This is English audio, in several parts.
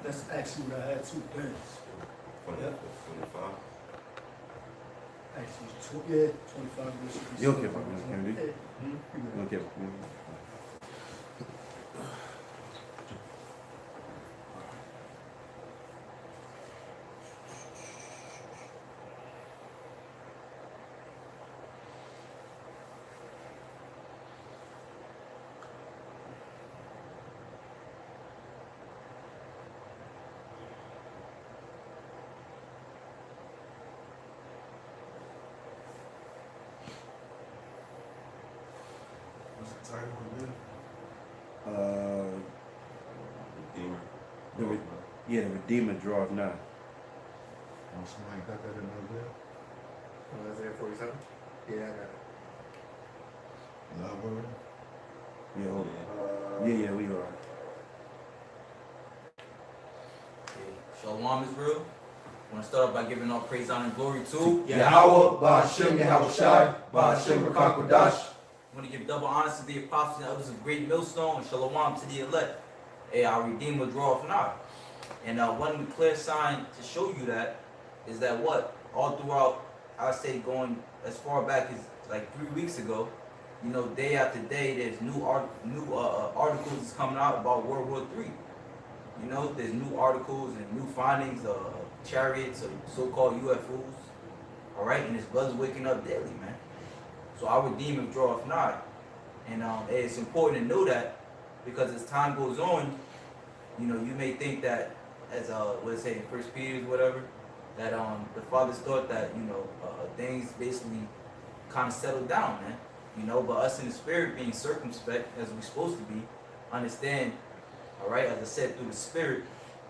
That's actually what I had 2 things. 25. Actually, yeah, 25 minutes. You okay, Kennedy? Yeah. Okay. What's the title again? Redeemer. The Redeemer draweth nigh. Oh, somebody got that in there? Isaiah 47? Yeah, I got it. Library? Yeah, hold on. Yeah, we are. Shalom Israel. I want to start off by giving all praise, honor, and glory to Yahweh, Ba'ashem, Yahweh Shai, Ba'ashem, Rakakwadash. I want to give double honors to the apostles and others of great millstone, and shalom to the elect. Hey, our Redeemer draweth nigh. And one clear sign to show you that is that what? All throughout, I say going as far back as like 3 weeks ago, you know, day after day, there's new articles that's coming out about World War III. You know, there's new articles and new findings of chariots or so-called UFOs. All right, and his blood's waking up daily, man. So our Redeemer draweth nigh. And it's important to know that because as time goes on, you know, you may think that as what it say in First Peter or whatever, that the fathers thought that, you know, things basically kind of settled down, man. You know, but us in the spirit being circumspect as we're supposed to be, understand, all right, as I said, through the spirit,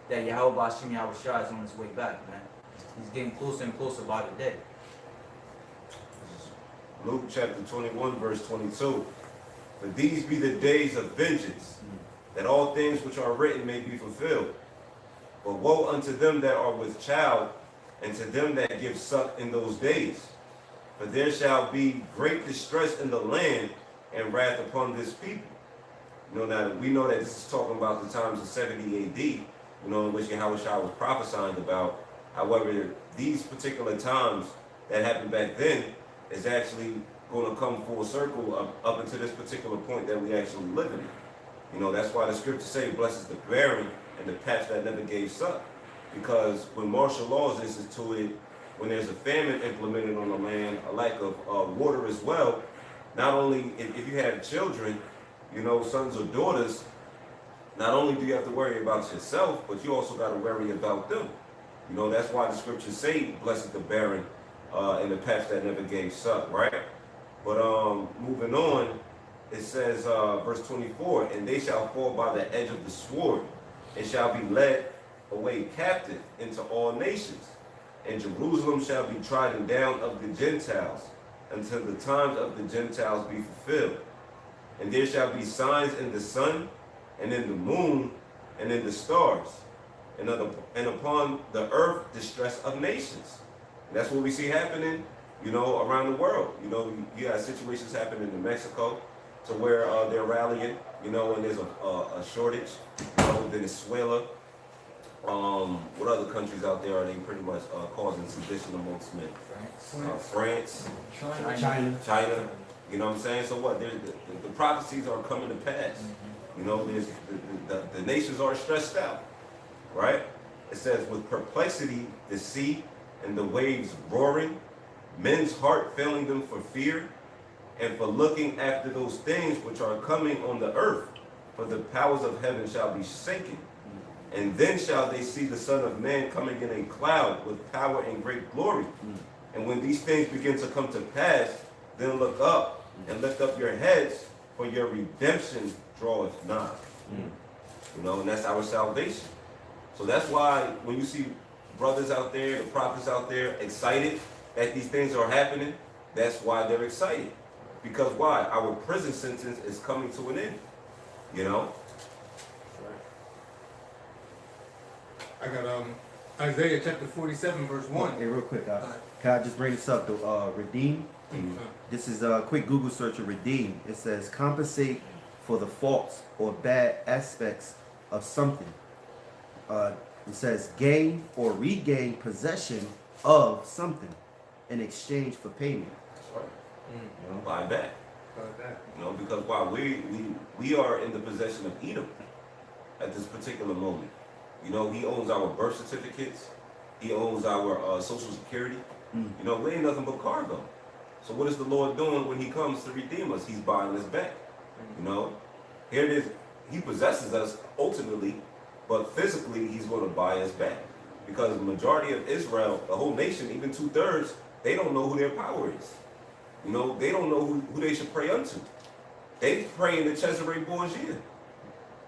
that Yahweh Ba'ashem Yahweh Shai is on his way back, man. He's getting closer and closer by the day. Luke chapter 21, verse 22. For these be the days of vengeance, that all things which are written may be fulfilled. But woe unto them that are with child, and to them that give suck in those days. For there shall be great distress in the land, and wrath upon this people. You know, now we know that this is talking about the times of 70 AD, you know, in which Yahweh Shai was prophesying about. However, these particular times that happened back then is actually going to come full circle up until this particular point that we actually live in. You know, that's why the scriptures say, blessed is the barren and the patch that never gave suck. Because when martial law is instituted, when there's a famine implemented on the land, a lack of water as well, not only if you have children, you know, sons or daughters, not only do you have to worry about yourself, but you also got to worry about them. You know, that's why the scriptures say, blessed the barren and the patch that never gave suck, right? But moving on, it says, verse 24, and they shall fall by the edge of the sword, and shall be led away captive into all nations. And Jerusalem shall be trodden down of the Gentiles, until the times of the Gentiles be fulfilled. And there shall be signs in the sun, and in the moon, and in the stars, and upon the earth distress of nations. And that's what we see happening, you know, around the world. You know, you got situations happening in Mexico, to where they're rallying, you know, and there's a shortage, you know, Venezuela. What other countries out there are they pretty much causing sedition amongst men? France, China. You know what I'm saying? So what? The prophecies are coming to pass. You know, the nations are stressed out, right? It says, with perplexity, the sea and the waves roaring, men's heart failing them for fear, and for looking after those things which are coming on the earth, for the powers of heaven shall be shaken. And then shall they see the Son of Man coming in a cloud with power and great glory. And when these things begin to come to pass, then look up and lift up your heads, for your redemption draweth nigh. You know, and that's our salvation. So that's why when you see brothers out there, the prophets out there, excited that these things are happening, that's why they're excited. Because why? Our prison sentence is coming to an end. You know? I got Isaiah chapter 47, verse 1. Hey, real quick, can I just bring this up? The redeem. This is a quick Google search of redeem. It says compensate for the faults or bad aspects of something. It says gain or regain possession of something in exchange for payment. That's right. You know? Buy back. About that. You know, because while we are in the possession of Edom at this particular moment. You know, he owns our birth certificates. He owns our social security. You know, we ain't nothing but cargo. So what is the Lord doing when he comes to redeem us? He's buying us back. You know, here it is. He possesses us ultimately, but physically he's going to buy us back. Because the majority of Israel, the whole nation, even 2/3, they don't know who their power is. You know, they don't know who they should pray unto. They pray in the Cesare Borgia.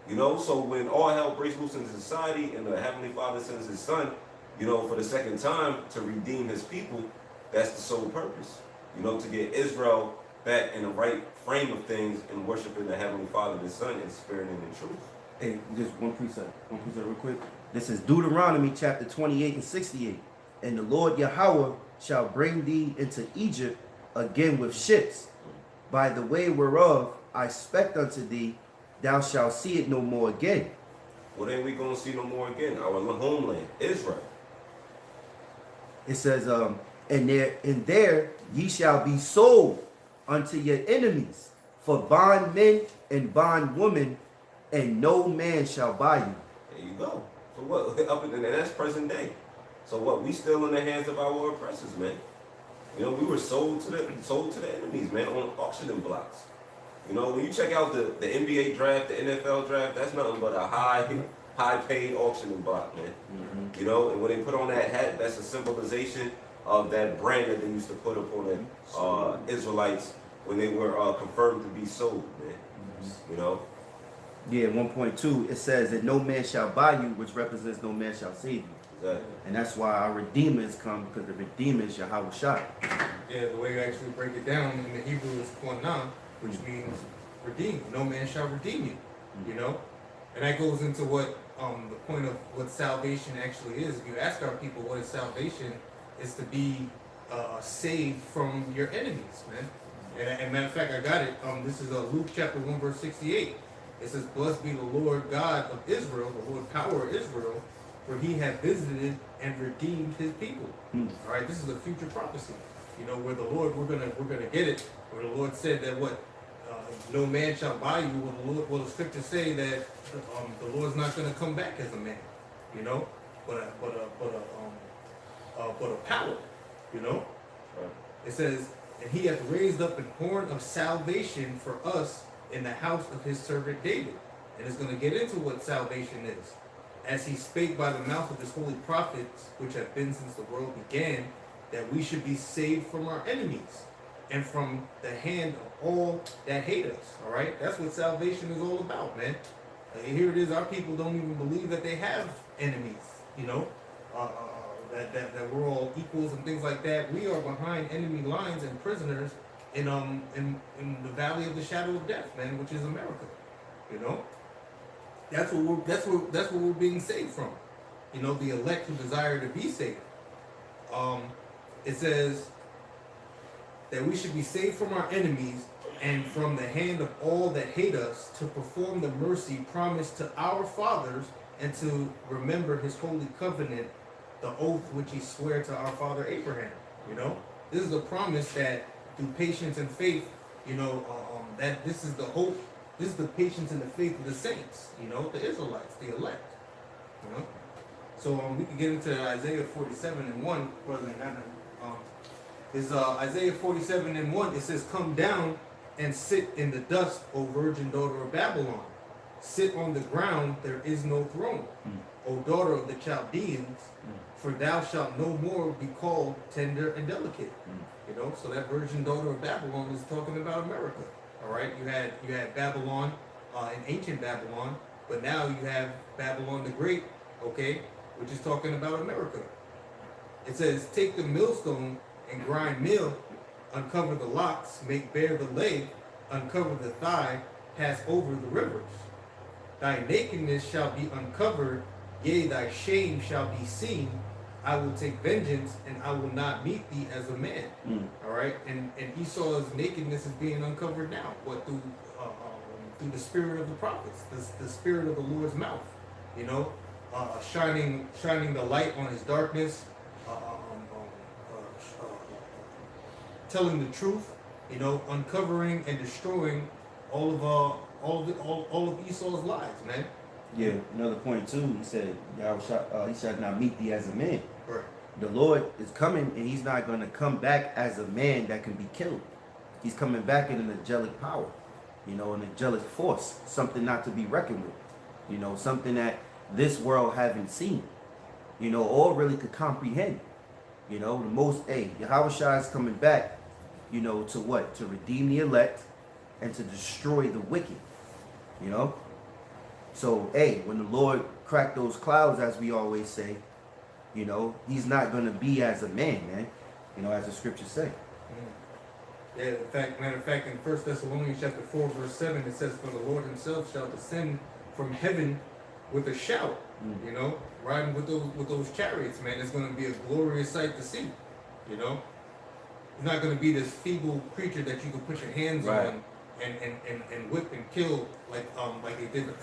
You know, so when all hell breaks loose in society and the Heavenly Father sends his son, you know, for the second time to redeem his people, that's the sole purpose. You know, to get Israel back in the right frame of things and worshiping the Heavenly Father, the Son, in spirit and in truth. Hey, just one precept real quick. This is Deuteronomy chapter 28 and 68. And the Lord Yahweh shall bring thee into Egypt again with ships, by the way whereof I spec unto thee, thou shalt see it no more again. What ain't we going to see no more again? Our homeland, Israel. It says, and there ye shall be sold unto your enemies for bondmen and bondwomen, and no man shall buy you. There you go. So what? Up and that's present day. So what? We still in the hands of our oppressors, man. You know, we were sold to the enemies, man, on auctioning blocks. You know, when you check out the NBA draft, the NFL draft, that's nothing but a high paid auctioning block, man. You know, and when they put on that hat, that's a symbolization of that brand that they used to put up on the Israelites when they were confirmed to be sold, man. You know? Yeah, 1.2, it says that no man shall buy you, which represents no man shall save you. Exactly. And that's why our Redeemer has come, because the Redeemer is Yahweh Shai. Yeah, the way you actually break it down in the Hebrew is Qanah, which means redeem. No man shall redeem you. You know? And that goes into what the point of what salvation actually is. If you ask our people what is salvation, is to be saved from your enemies, man. And matter of fact, I got it. This is Luke chapter 1, verse 68. It says, "Blessed be the Lord God of Israel, the Lord power of Israel, for he hath visited and redeemed his people." All right, this is a future prophecy. You know, where the Lord, we're gonna get it. Where the Lord said that what no man shall buy you. Well, the scriptures say that the Lord's not gonna come back as a man. You know, but a power. You know, it says, "And he hath raised up an horn of salvation for us in the house of his servant David." And it's going to get into what salvation is. "As he spake by the mouth of his holy prophets, which have been since the world began, that we should be saved from our enemies and from the hand of all that hate us." All right? That's what salvation is all about, man. Here it is. Our people don't even believe that they have enemies, you know, that we're all equals and things like that. We are behind enemy lines and prisoners in the valley of the shadow of death, man, which is America. You know, that's what we're being saved from. You know, the elect who desire to be saved. It says that we should be saved from our enemies and from the hand of all that hate us, to perform the mercy promised to our fathers, and to remember his holy covenant, the oath which he swore to our father Abraham. You know, this is a promise that through patience and faith, you know, that this is the hope, this is the patience and the faith of the saints, you know, the Israelites, the elect, you know. So we can get into Isaiah 47 and 1, brother. Is Isaiah 47 and 1, it says, "Come down and sit in the dust, O virgin daughter of Babylon. Sit on the ground, there is no throne. O daughter of the Chaldeans, for thou shalt no more be called tender and delicate." You know, so that virgin daughter of Babylon is talking about America. All right, you had Babylon, in ancient Babylon, but now you have Babylon the Great, okay, which is talking about America. It says, "Take the millstone and grind meal, uncover the locks, make bare the leg, uncover the thigh, pass over the rivers. Thy nakedness shall be uncovered, yea, thy shame shall be seen. I will take vengeance, and I will not meet thee as a man." All right, and Esau's nakedness is being uncovered now. What, through the spirit of the prophets, the spirit of the Lord's mouth. You know, shining the light on his darkness, telling the truth, you know, uncovering and destroying all of Esau's lies, man. Yeah, another point too. He said, he shall not meet thee as a man. Right. The Lord is coming, and he's not going to come back as a man that can be killed. He's coming back in an angelic power, you know, an angelic force, something not to be reckoned with, you know, something that this world haven't seen, you know, or really could comprehend. You know, the most, Yahweh Shai is coming back, you know, to what? To redeem the elect and to destroy the wicked, you know. So, when the Lord cracked those clouds, as we always say, you know, he's not going to be as a man, you know, as the scriptures say. Yeah, matter of fact, in 1 Thessalonians chapter 4, verse 7, it says, "For the Lord himself shall descend from heaven with a shout," you know, riding with those chariots, man. It's going to be a glorious sight to see, you know. It's not going to be this feeble creature that you can put your hands on and whip and kill like they did the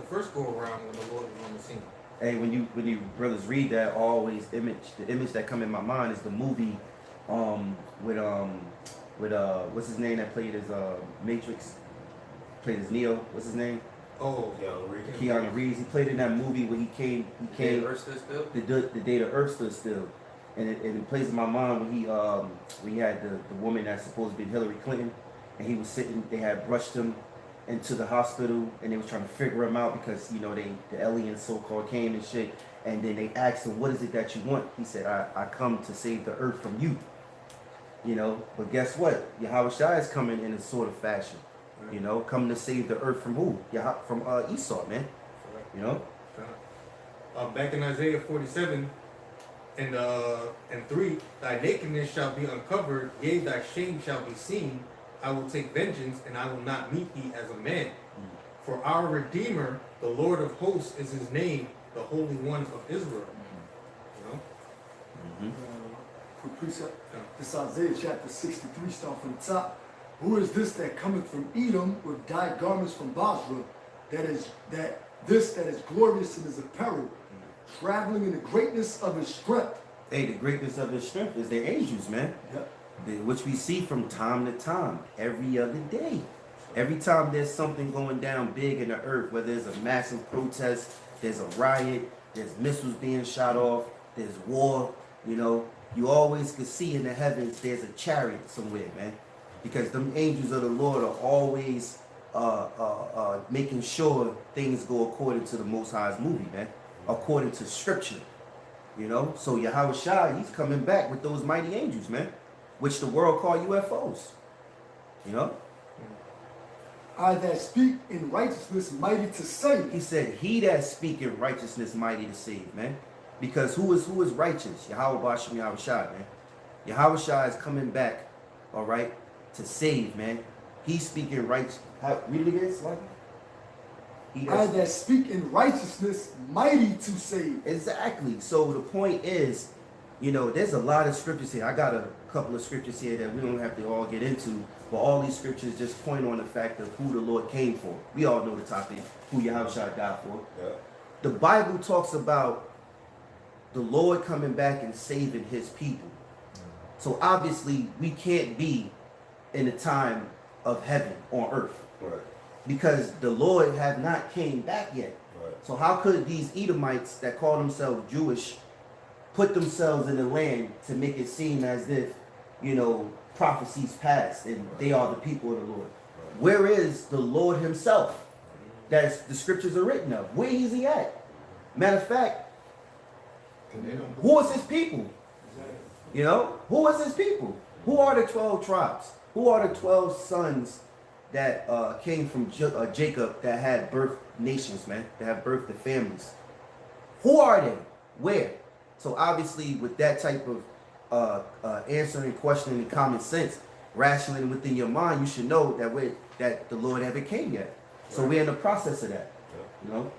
first go around when the Lord was on the scene. Hey, when you brothers read that, the image that come in my mind is the movie with what's his name that played as Matrix, played as Neo. What's his name? Oh, Keanu Reeves. He played in that movie where he came. The day the Earth stood still. The day the Earth stood still, and it plays in my mind when he had the woman that's supposed to be Hillary Clinton, and he was sitting. They had brushed him into the hospital, and they was trying to figure him out because, you know, the aliens so-called came and shit, and then they asked him, "What is it that you want?" He said, I come to save the earth from you. You know, but guess what? Yahweh Shai is coming in a sort of fashion. You know, coming to save the earth from who? From Esau, man. You know? Back in Isaiah 47 and 3, "Thy nakedness shall be uncovered, yea, thy shame shall be seen. I will take vengeance, and I will not meet thee as a man. For our Redeemer, the Lord of hosts, is his name, the Holy One of Israel." You know? For precept, this Isaiah chapter 63, start from the top. "Who is this that cometh from Edom with dyed garments from Basra, that is glorious in his apparel, traveling in the greatness of his strength?" The greatness of his strength is their angels, man. Yep. Which we see from time to time, every other day. Every time there's something going down big in the earth, whether there's a massive protest, there's a riot, there's missiles being shot off, there's war, you know, you always could see in the heavens there's a chariot somewhere, man. Because them angels of the Lord are always making sure things go according to the Most High's movie, man. According to scripture, you know. So Yahweh Shai, he's coming back with those mighty angels, man, which the world call UFOs, you know. "I that speak in righteousness mighty to save." He said, "He that speak in righteousness mighty to save," man. Because who is righteous? Yahweh Bashem Yahweh Shai, man. Yahweh Shai is coming back, all right, to save, man. He's speaking righteous. Read it again, Slugger. "I that speak in righteousness mighty to save." Exactly. So the point is, you know, there's a lot of scriptures here. I got a couple of scriptures here that we don't have to all get into, but all these scriptures just point on the fact of who the Lord came for. We all know the topic, who Yahweh Shai died for. Yeah. The Bible talks about the Lord coming back and saving his people. So obviously we can't be in a time of heaven on earth. Right. Because the Lord have not came back yet. Right. So how could these Edomites that call themselves Jewish put themselves in the land to make it seem as if, you know, prophecies past and they are the people of the Lord? Right. Where is the Lord himself that the scriptures are written of? Where is he at? Matter of fact, who is his people? You know, who is his people? Who are the 12 tribes? Who are the 12 sons that came from Jacob that had birthed nations, man? That have birthed the families? Who are they? Where? So obviously with that type of answering, questioning, and common sense, rationally within your mind, you should know that the Lord haven't came yet. So we're in the process of that. You know?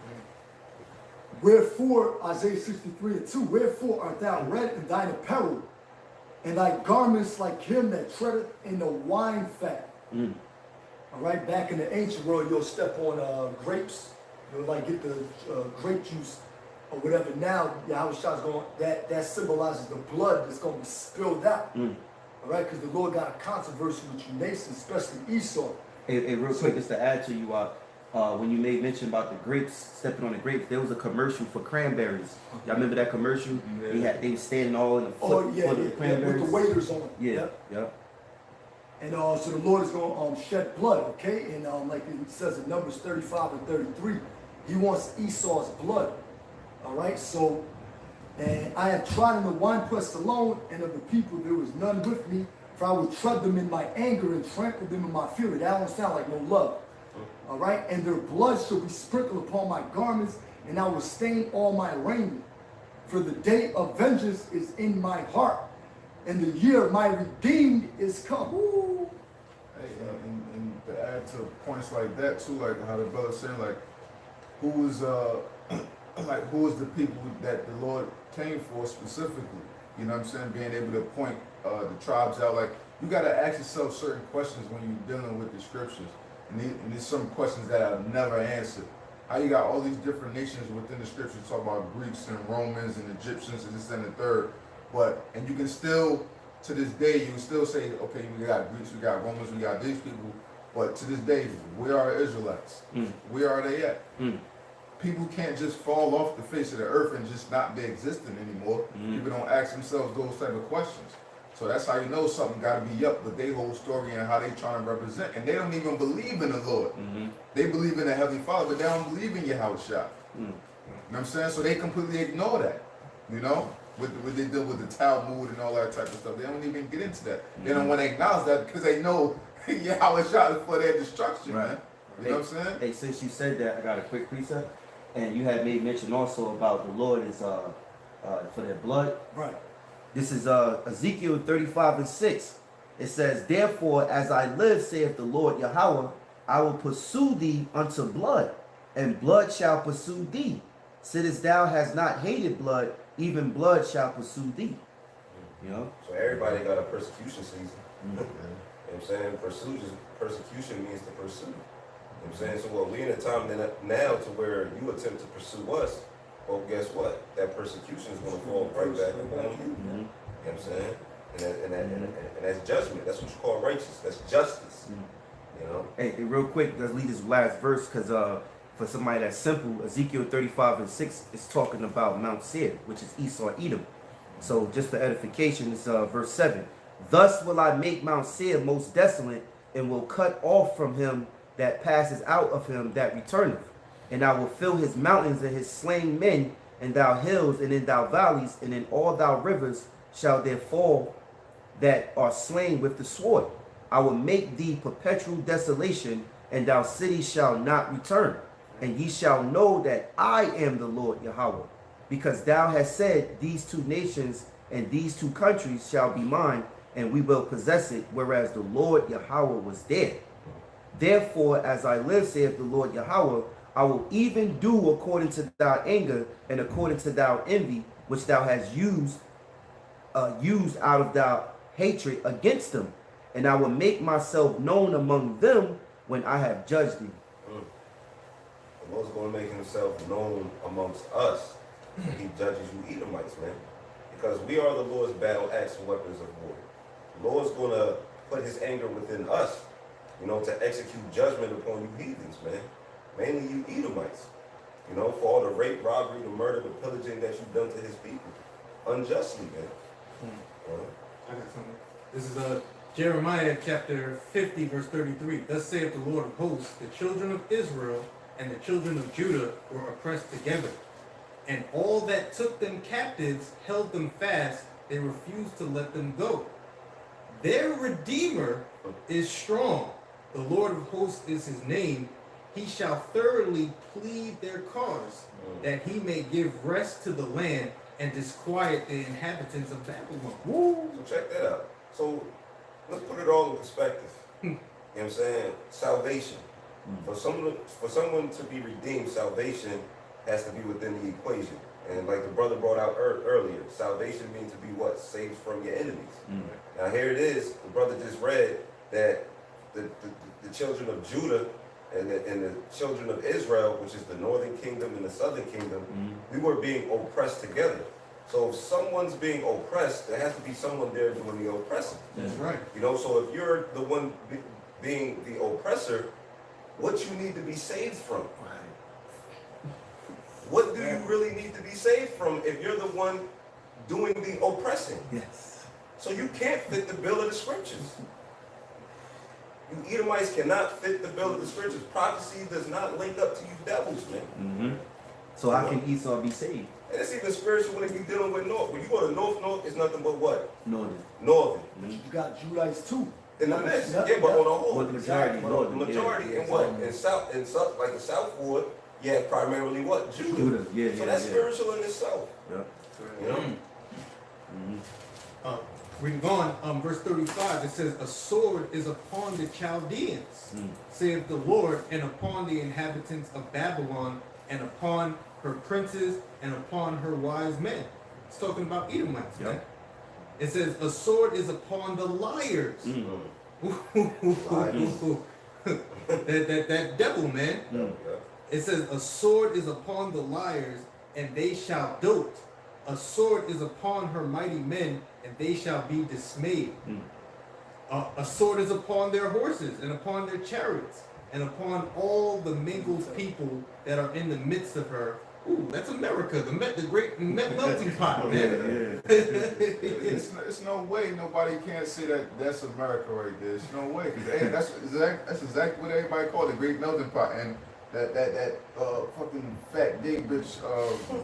"Wherefore," Isaiah 63 and 2, "wherefore art thou red in thine apparel, and thy garments like him that treadeth in the wine fat?" All right, back in the ancient world, you'll step on grapes. You'll like get the grape juice or whatever. Now, Yahushua's going, that symbolizes the blood that's going to be spilled out. All right, because the Lord got a controversy with you nations, especially Esau. Hey, real quick, just to add to you, when you made mention about the grapes, stepping on the grapes, there was a commercial for cranberries. Y'all remember that commercial? Yeah. They were standing all in the foot, of the cranberries. With the waiters on it. Yeah. And so the Lord is going to shed blood, okay? And like it says in Numbers 35 and 33, he wants Esau's blood. All right, so, and I have trodden the winepress alone, and of the people there was none with me, for I will tread them in my anger and trample them in my fury. That don't sound like no love. All right, and their blood shall be sprinkled upon my garments, and I will stain all my raiment. For the day of vengeance is in my heart, and the year of my redeemed is come. Ooh. Hey, and to add to points like that too, like how the brother's saying, like who is the people that the Lord came for specifically? You know what I'm saying? Being able to point the tribes out. Like you got to ask yourself certain questions when you're dealing with the scriptures, and there's some questions that I've never answered. How you got all these different nations within the scriptures, talk about Greeks and Romans and Egyptians and this and the third, and you can still, to this day, you can still say, okay, we got Greeks, we got Romans, we got these people, but to this day, where are the Israelites? Where are they at? People can't just fall off the face of the earth and just not be existing anymore. People don't ask themselves those type of questions. So that's how you know something got to be up with their whole story and how they trying to represent. And they don't even believe in the Lord. They believe in the Heavenly Father, but they don't believe in Yahushua. You know what I'm saying? So they completely ignore that. You know? What they deal with the Talmud and all that type of stuff. They don't even get into that. They don't want to acknowledge that because they know Yahushua is for their destruction, man. You know what I'm saying? Hey, since you said that, I got a quick precept. And you had made mention also about the Lord is for their blood. Right. This is Ezekiel 35 and 6. It says, therefore, as I live, saith the Lord Yahweh, I will pursue thee unto blood, and blood shall pursue thee. Since thou hast not hated blood, even blood shall pursue thee. You know? So everybody got a persecution season. You know what I'm saying? Persecution means to pursue. You know what I'm saying? So what we in a time now to where you attempt to pursue us, well, guess what? That persecution is going to fall right back upon you. You know what I'm saying? And that's judgment. That's what you call righteous. That's justice. You know? Hey, real quick, let's leave this last verse because for somebody that's simple, Ezekiel 35 and 6 is talking about Mount Seir, which is Esau, Edom. So just for edification, it's verse 7. Thus will I make Mount Seir most desolate, and will cut off from him that passes out of him that returneth. And I will fill his mountains and his slain men, and thou hills, and in thou valleys, and in all thou rivers shall there fall that are slain with the sword. I will make thee perpetual desolation, and thou cities shall not return. And ye shall know that I am the Lord Yahweh, because thou hast said, these two nations and these two countries shall be mine, and we will possess it, whereas the Lord Yahweh was dead. Therefore, as I live, saith the Lord Yahweh, I will even do according to thy anger and according to thy envy, which thou hast used out of thy hatred against them. And I will make myself known among them when I have judged thee. The Lord's going to make himself known amongst us when he judges you Edomites, man. Because we are the Lord's battle axe and weapons of war. The Lord's going to put his anger within us, you know, to execute judgment upon you heathens, man. Mainly you Edomites, you know, for all the rape, robbery, the murder, the pillaging that you've done to his people. Unjustly, man. I got something. This is Jeremiah chapter 50, verse 33. Thus saith the Lord of hosts, the children of Israel and the children of Judah were oppressed together. And all that took them captives held them fast. They refused to let them go. Their Redeemer is strong. The Lord of hosts is his name. He shall thoroughly plead their cause, that he may give rest to the land and disquiet the inhabitants of Babylon. Woo. So check that out. So let's put it all in perspective. You know what I'm saying? Salvation. For someone to be redeemed, salvation has to be within the equation. And like the brother brought out earlier, salvation means to be what? Saved from your enemies. Now here it is, the brother just read that the children of Judah and the children of Israel, which is the northern kingdom and the southern kingdom, we were being oppressed together. So if someone's being oppressed, there has to be someone there doing the oppressing. That's right. You know, so if you're the one being the oppressor, what you need to be saved from? What do you really need to be saved from if you're the one doing the oppressing? Yes. So you can't fit the bill of the scriptures. You Edomites cannot fit the bill of the scriptures. Prophecy does not link up to you devils, man. So how can Esau be saved? And it's even spiritual when you're dealing with north. When you go to north, it's nothing but what? Northern. Northern. You got Judites too. In the midst, Yeah, yeah, but on the Well, whole, the majority, the northern. majority yeah. in what? In south, like the Southwood, yeah, primarily what? Judah. Judah, yeah, So yeah, that's yeah. spiritual in itself. Yeah. You know? Reading on, verse 35, it says, a sword is upon the Chaldeans, saith the Lord, and upon the inhabitants of Babylon, and upon her princes, and upon her wise men. It's talking about Edomites, man. It says, a sword is upon the liars. that devil, man. It says, a sword is upon the liars, and they shall dote. A sword is upon her mighty men, and they shall be dismayed. A sword is upon their horses, and upon their chariots, and upon all the mingled people that are in the midst of her. Ooh, that's America, the great melting pot. Man. It's no way nobody can't say that that's America right there. It's no way, because that's exactly what everybody call it, the great melting pot. And that fucking fat gay bitch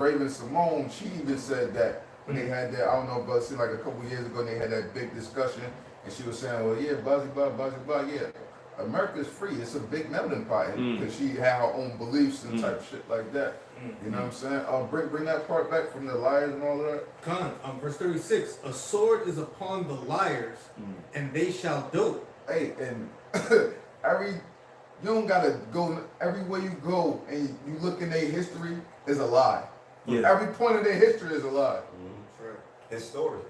Raven Simone, she even said that when they had that, I don't know, but it seemed like a couple years ago, and they had that big discussion, and she was saying, well, yeah, blah blah blah blah blah, yeah. America's free. It's a big melting pot because she had her own beliefs and type shit like that. You know what I'm saying? Bring that part back from the liars and all of that. Verse 36, a sword is upon the liars, and they shall dote. Hey, and you don't gotta go everywhere you go and you look in their history is a lie. Yeah. Every point of their history is a lie. His story.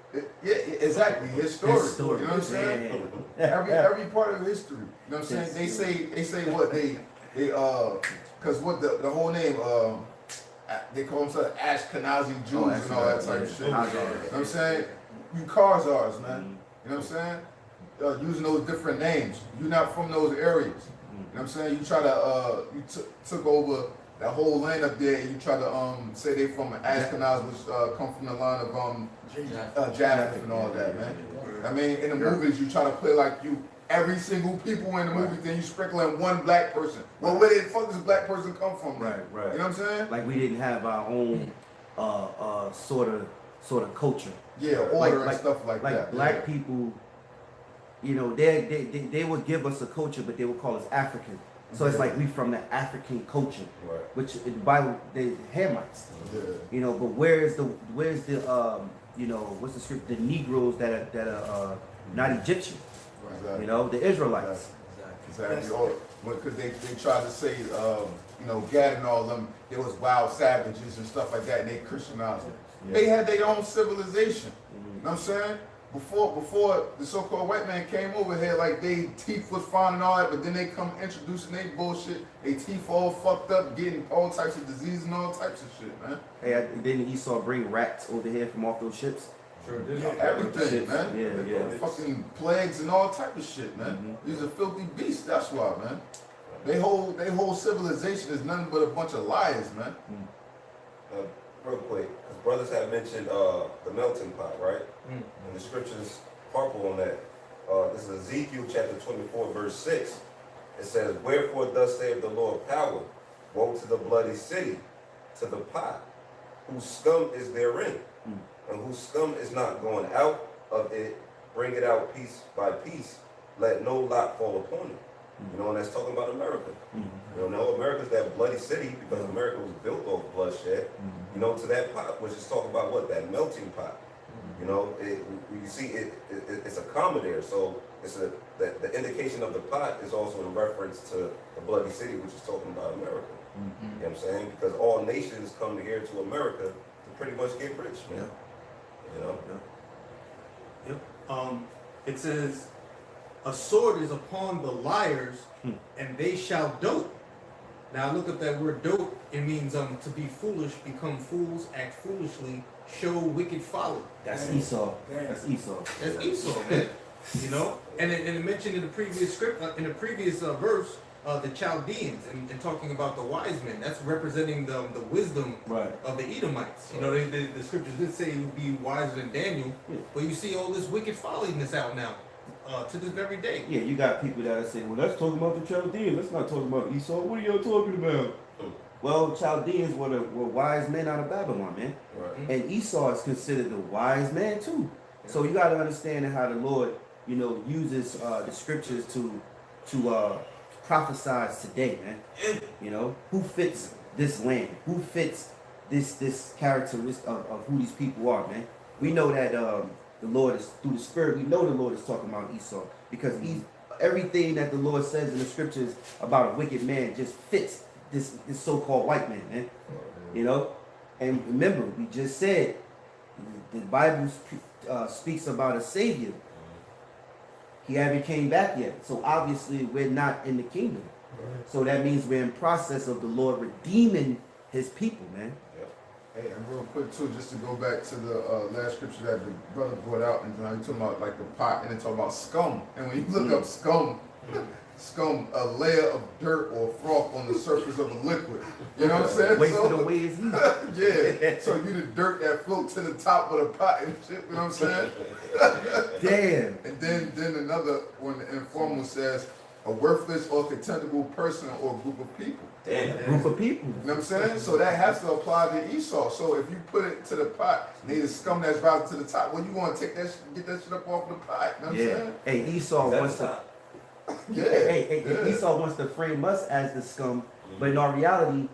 Yeah, exactly. His story. His story. You know what I'm saying? Every part of history. You know what I'm saying? They say what they because what the whole name they call themselves Ashkenazi Jews and all that type of shit. You know what I'm saying? You Khazars, man. You know what I'm saying? Using those different names. You're not from those areas. You know what I'm saying? You try to you took over that whole land up there, and you try to say they from Ashkenaz, which come from the line of Japheth and all that, man. I mean, in the movies, you try to play like you every single people in the movie, then you sprinkle in one black person. Well, where the fuck does black person come from? Right. You know what I'm saying? Like we didn't have our own sort of culture. Yeah, order and stuff like that. Like black people, you know, they would give us a culture, but they would call us African. So it's like we from the African culture, which in the Bible they Hamites. You know, but where's the you know, what's the script? The Negroes that are not Egyptian. Exactly. You know, the Israelites. Exactly. Because they tried to say, you know, Gad and all of them, they was wild savages and stuff like that, and they Christianized them. They had their own civilization. You know what I'm saying? Before the so-called white man came over here, like they teeth was fine and all that, but then they come introducing their bullshit. They teeth all fucked up, getting all types of disease and all types of shit, man. Hey, didn't Esau bring rats over here from off those ships? Sure did. Everything, man. Yeah. Fucking plagues and all type of shit, man. These are filthy beasts. That's why, man. They whole civilization is nothing but a bunch of liars, man. Real quick, because brothers have mentioned the melting pot, right? And the scriptures harple on that. This is Ezekiel chapter 24, verse 6. It says, wherefore thus saith the Lord power, woe to the bloody city, to the pot, whose scum is therein, and whose scum is not going out of it, bring it out piece by piece, let no lot fall upon it. You know, and that's talking about America. You know, America's that bloody city because America was built off bloodshed. You know, to that pot, which is talking about what? That melting pot. You know, you see, it's a comma there. So it's the indication of the pot is also in reference to the bloody city, which is talking about America. You know what I'm saying? Because all nations come here to America to pretty much get rich, man. You know? It says, a sword is upon the liars, and they shall dote. Now look up that word dote. It means to be foolish, become fools, act foolishly, show wicked folly. That's Esau. Damn. That's Esau. That's Esau, man. You know, and it mentioned in the previous script, in the previous verse, the Chaldeans, and talking about the wise men. That's representing the wisdom Right. of the Edomites. You know, the scriptures did say he would be wiser than Daniel, Yeah. but you see all this wicked folliness out now, to this very day. Yeah, you got people that are saying, well, that's talking about the Chaldeans. That's not talking about Esau. What are y'all talking about? Well, Chaldeans were wise men out of Babylon, man. Right. And Esau is considered the wise man too. So you got to understand how the Lord, you know, uses the scriptures to prophesize today, man. You know, who fits this land? Who fits this characteristic of who these people are, man? We know that the Lord is through the Spirit. We know the Lord is talking about Esau because everything that the Lord says in the scriptures about a wicked man just fits this so-called white man, man. You know, and remember, we just said the Bible speaks about a savior. He haven't came back yet, so obviously we're not in the kingdom. So that means we're in process of the Lord redeeming His people, man. Hey, and real quick too, just to go back to the last scripture that the brother brought out, and you talking about like the pot, and then talking about scum. And when you look up scum, scum, a layer of dirt or froth on the surface of a liquid. You know what I'm saying? Wasted away is he. Yeah. So you the dirt that floats to the top of the pot and shit. You know what I'm saying? Damn. And then another one, the informal says, a worthless or contemptible person or group of people. Damn. Group of people. You know what I'm saying? So that has to apply to Esau. So if you put it to the pot, and the scum that's rising to the top, well, you want to take that, get that shit up off the pot. You know what I'm Yeah. saying? Hey, Esau wants to. Yeah. Hey, Esau wants to frame us as the scum, but in our reality,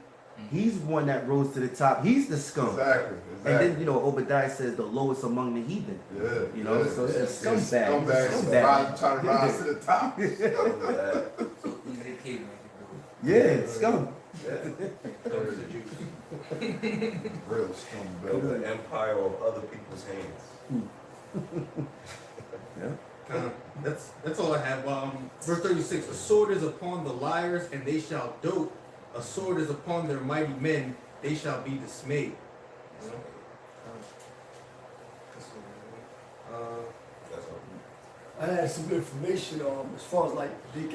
he's one that rose to the top. He's the scum. Exactly. And then, you know, Obadiah says the lowest among the heathen. Yeah. You know, yeah, so it's a yeah. scumbag. Scumbag. Trying to rise to the top. So who's the king? Yeah, scum. Those are the Jews. Real Build scumbag. an empire of other people's hands. Yeah. That's all I have. Verse 36, a sword is upon the liars, and they shall dote. A sword is upon their mighty men, they shall be dismayed. You know? That's all. I had some information as far as like they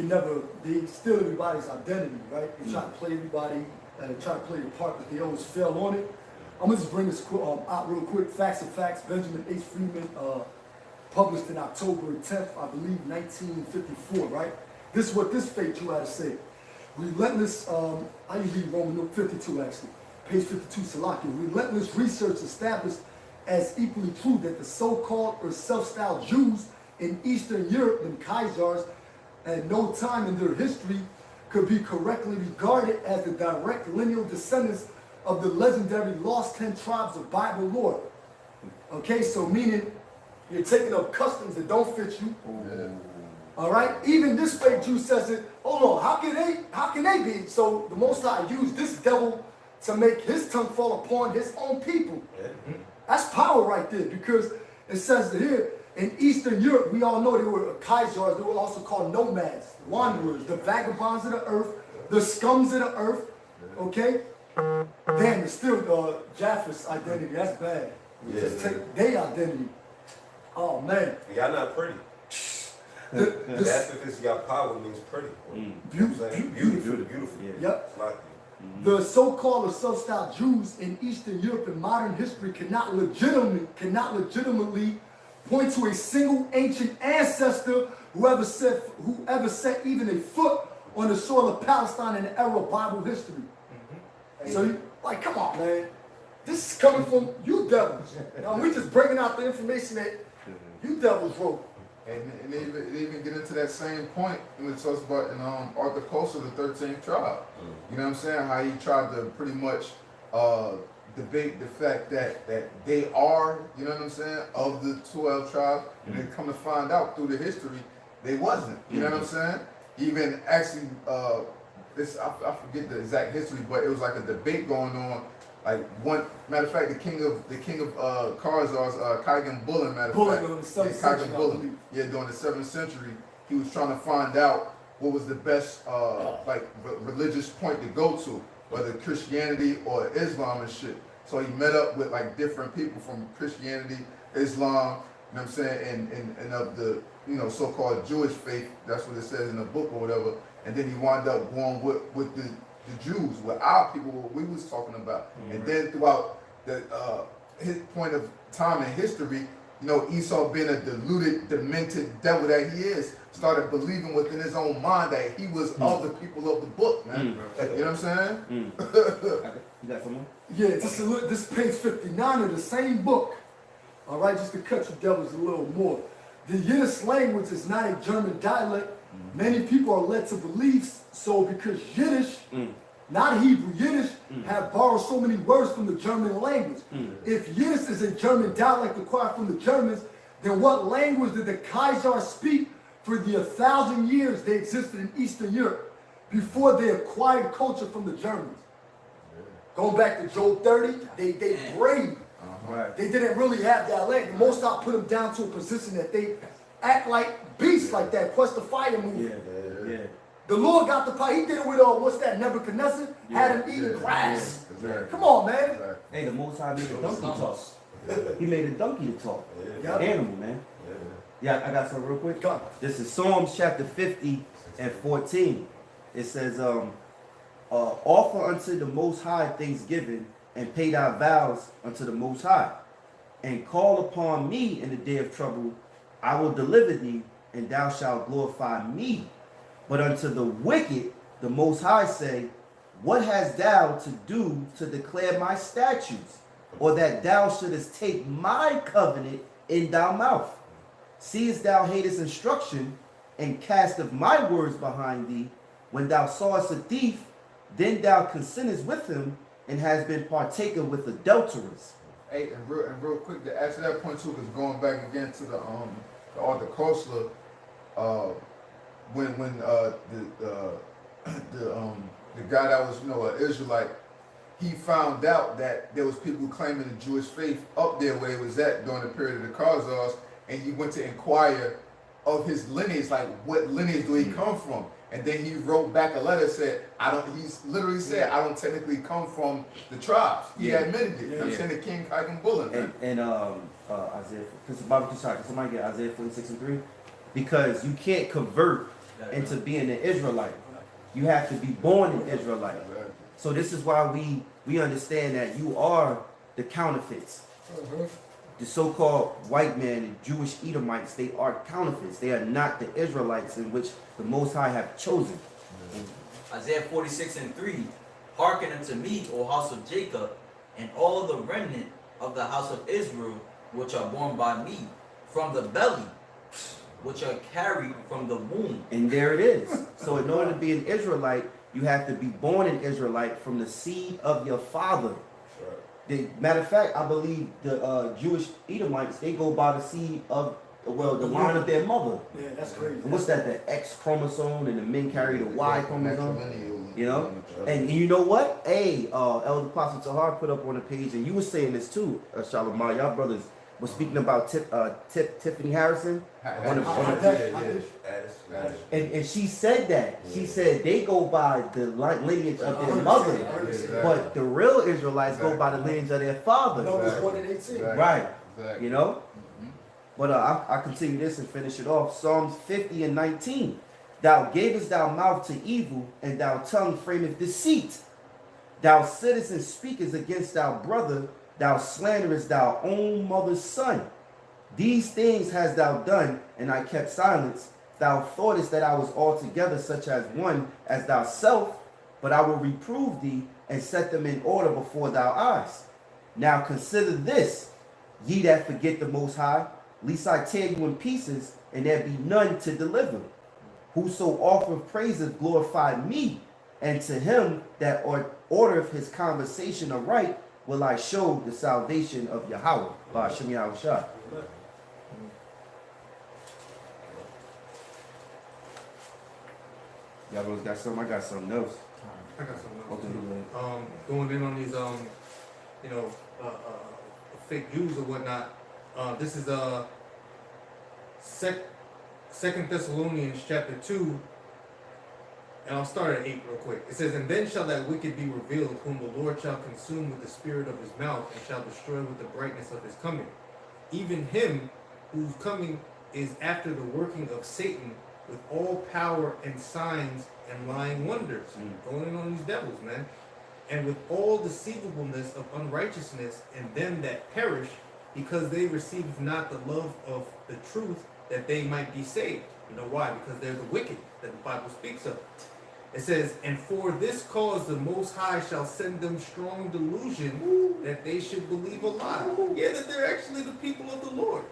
steal everybody's identity, right? They try to play everybody, try to play the part, but they always fail on it. I'm gonna just bring this out real quick. Facts and Facts, Benjamin H. Freeman, published in October 10th, I believe, 1954, right? This is what this fake Jew had to say. Relentless, I usually read Roman numeral 52 actually, page 52, Salakia. Relentless research established as equally true that the so-called or self-styled Jews in Eastern Europe and Khazars at no time in their history could be correctly regarded as the direct lineal descendants of the legendary lost 10 tribes of Bible lore. Okay, so meaning you're taking up customs that don't fit you. Yeah. All right, even this fake Jew says it. Hold on, how can they be? So the Most High used this devil to make his tongue fall upon his own people. Yeah. That's power right there, because it says that here in Eastern Europe, we all know they were Khazars. They were also called nomads, wanderers, the vagabonds of the earth, the scums of the earth. Okay, damn, it's still Japheth's identity. That's bad. Yeah, Just yeah. take their identity. Oh man. Y'all not pretty. That's because y'all power means pretty. Beautiful. Beautiful. Yeah. Yep. It's like The so-called or self-styled Jews in Eastern Europe in modern history cannot legitimately point to a single ancient ancestor who ever set even a foot on the soil of Palestine in the era of Bible history. So, like, come on, man. This is coming from you devils. We just bringing out the information that you devils wrote. And they even get into that same point when it talks about in Arthur Coulter, the 13th tribe. You know what I'm saying? How he tried to pretty much debate the fact that they are, you know what I'm saying, of the 12 tribes, and then come to find out through the history, they wasn't. You know what I'm saying? Even actually, I forget the exact history, but it was like a debate going on. Like one matter of fact, the king of Khazars, Kaigan Bulin, matter of fact, Bulin, during the 7th Kaigan century, I Bulin, believe. yeah, during the 7th century, he was trying to find out what was the best religious point to go to, whether Christianity or Islam and shit. So he met up with like different people from Christianity, Islam, you know what I'm saying, and of the so-called Jewish faith. That's what it says in the book or whatever. And then he wound up going with the Jews, with our people, what we was talking about. And then throughout the his point of time in history, Esau, being a deluded, demented devil that he is, started believing within his own mind that he was of the people of the book, man. You know what I'm saying? You got someone? Yeah, just a look. This is page 59 of the same book. All right, just to cut you devils a little more. The Yiddish language is not a German dialect. Many people are led to believe so because Yiddish, not Hebrew, Yiddish have borrowed so many words from the German language. If Yiddish is a German dialect acquired from the Germans, then what language did the Kaiser speak for the 1,000 years they existed in Eastern Europe before they acquired culture from the Germans? Going back to Job 30, they prayed. Right. They didn't really have dialect. The Most High put them down to a position that they act like beasts like that. Quest the fire movie. Yeah. The Lord got the power. He did it with what's that? Nebuchadnezzar had him eating grass. Exactly. Come on, man. Exactly. Hey, the Most High made a donkey talk. He made a donkey to talk. Yeah. Animal, man. Yeah, I got something real quick. Go. This is Psalms chapter 50 and 14. It says, offer unto the Most High thanksgiving, and pay thy vows unto the Most High, and call upon me in the day of trouble. I will deliver thee, and thou shalt glorify me. But unto the wicked, the Most High say, what hast thou to do to declare my statutes, or that thou shouldest take my covenant in thy mouth? Seest thou hatest instruction, and casteth my words behind thee? When thou sawest a thief, then thou consentest with him, and has been partaker with adulterers. Hey, and real quick to answer that point too, because going back again to the Arthur Koestler, when the guy that was an Israelite, he found out that there was people claiming the Jewish faith up there where he was at during the period of the Khazars, and he went to inquire of his lineage, like what lineage do he come from? And then he wrote back a letter, said, he's literally said, I don't technically come from the tribes. He admitted it. I'm saying the King Kagan Bullen. And Isaiah, can somebody get Isaiah 46 and 3? Because you can't convert into being an Israelite. You have to be born an Israelite. So this is why we understand that you are the counterfeits. The so-called white man and Jewish Edomites, they are counterfeits. They are not the Israelites in which the Most High have chosen. Isaiah 46 and 3, hearken unto me, O house of Jacob, and all the remnant of the house of Israel, which are born by me, from the belly, which are carried from the womb. And there it is. So in order to be an Israelite, you have to be born an Israelite from the seed of your father. Matter of fact, I believe the Jewish Edomites, they go by the seed of, the line of their mother. Yeah, that's crazy. And what's that? The X chromosome, and the men carry the Y chromosome. And you know what? Hey, Elder Apostle Tahar put up on the page, and you were saying this too, Shalom. Y'all brothers was speaking about Tiffany Harrison. And she said that. She said they go by the lineage of their mother, but the real Israelites go by the lineage of their father. No, it's 1 in 18. Right. You know? But I continue this and finish it off. Psalms 50 and 19. Thou gavest thy mouth to evil, and thy tongue frameth deceit. Thou sittest and speakest against thy brother, thou slanderest thy own mother's son. These things hast thou done, and I kept silence. Thou thoughtest that I was altogether such as one as thyself, but I will reprove thee, and set them in order before thy eyes. Now consider this, ye that forget the Most High, lest I tear you in pieces, and there be none to deliver. Whoso offereth praises glorify me, and to him that ordereth his conversation aright will I show the salvation of Yahweh. By Hashem Yahushua. Y'all brothers got something? I got something else. I got something else. Okay. Going in on these fake Jews or whatnot. This is 2 Thessalonians chapter 2, and I'll start at 8 real quick. It says, "And then shall that wicked be revealed, whom the Lord shall consume with the spirit of his mouth, and shall destroy with the brightness of his coming. Even him whose coming is after the working of Satan, with all power and signs and lying wonders." Going in on these devils, man. "And with all deceivableness of unrighteousness in them that perish, because they receive not the love of the truth, that they might be saved." You know why? Because they're the wicked that the Bible speaks of. It says, "And for this cause the Most High shall send them strong delusion, that they should believe a lie." Yeah, that they're actually the people of the Lord.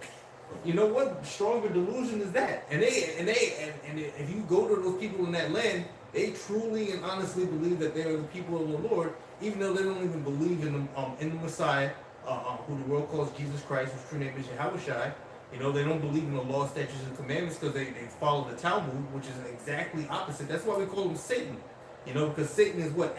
You know what stronger delusion is that? And if you go to those people in that land, they truly and honestly believe that they are the people of the Lord, even though they don't even believe in the Messiah, who the world calls Jesus Christ, whose true name is Yahushua. You know, they don't believe in the law, statutes, and commandments because they follow the Talmud, which is exactly opposite. That's why we call him Satan. You know, because Satan is what?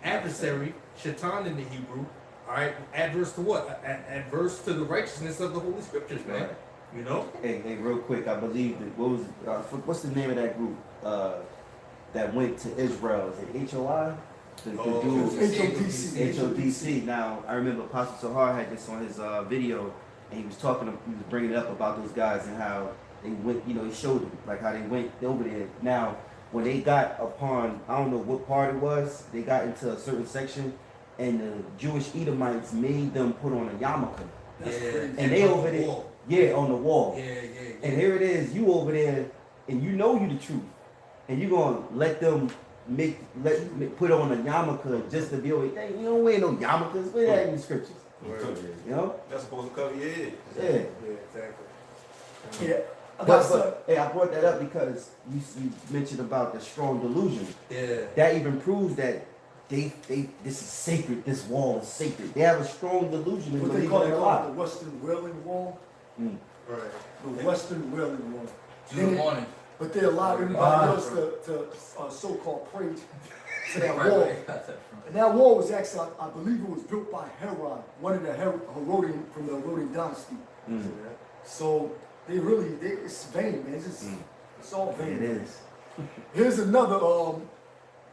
Adversary, shaitan in the Hebrew. All right, adverse to what? Adverse to the righteousness of the Holy Scriptures, man. Right. You know? Hey, real quick, I believe that what's the name of that group that went to Israel? Is it HOI? The dude, HODC. HODC. Now, I remember Apostle Sahar had this on his video, and he was bringing it up about those guys and how they went. You know, he showed them like how they went over there. Now, when they got upon, I don't know what part it was, they got into a certain section, and the Jewish Edomites made them put on a yarmulke. And they over there, yeah, on the wall. Yeah. And here it is, you over there, and you know you the truth, and you gonna let them put on a yarmulke just to be over there. You don't wear no yarmulkes. Where that in the scriptures? You know? That's supposed to cover your head. Yeah. Exactly. Yeah. But hey, I brought that up because you mentioned about the strong delusion. Yeah. That even proves that this is sacred. This wall is sacred. They have a strong delusion in What they believing call in it, a the lie. Western Wailing Wall. Right. The Western Wailing Wall. Good morning. But they allow everybody else to so-called pray to that wall. And that wall was actually, I believe it was built by Herod, one of the Herodian from the Herodian dynasty. So it's vain, man. It's all vain. It is. Here's another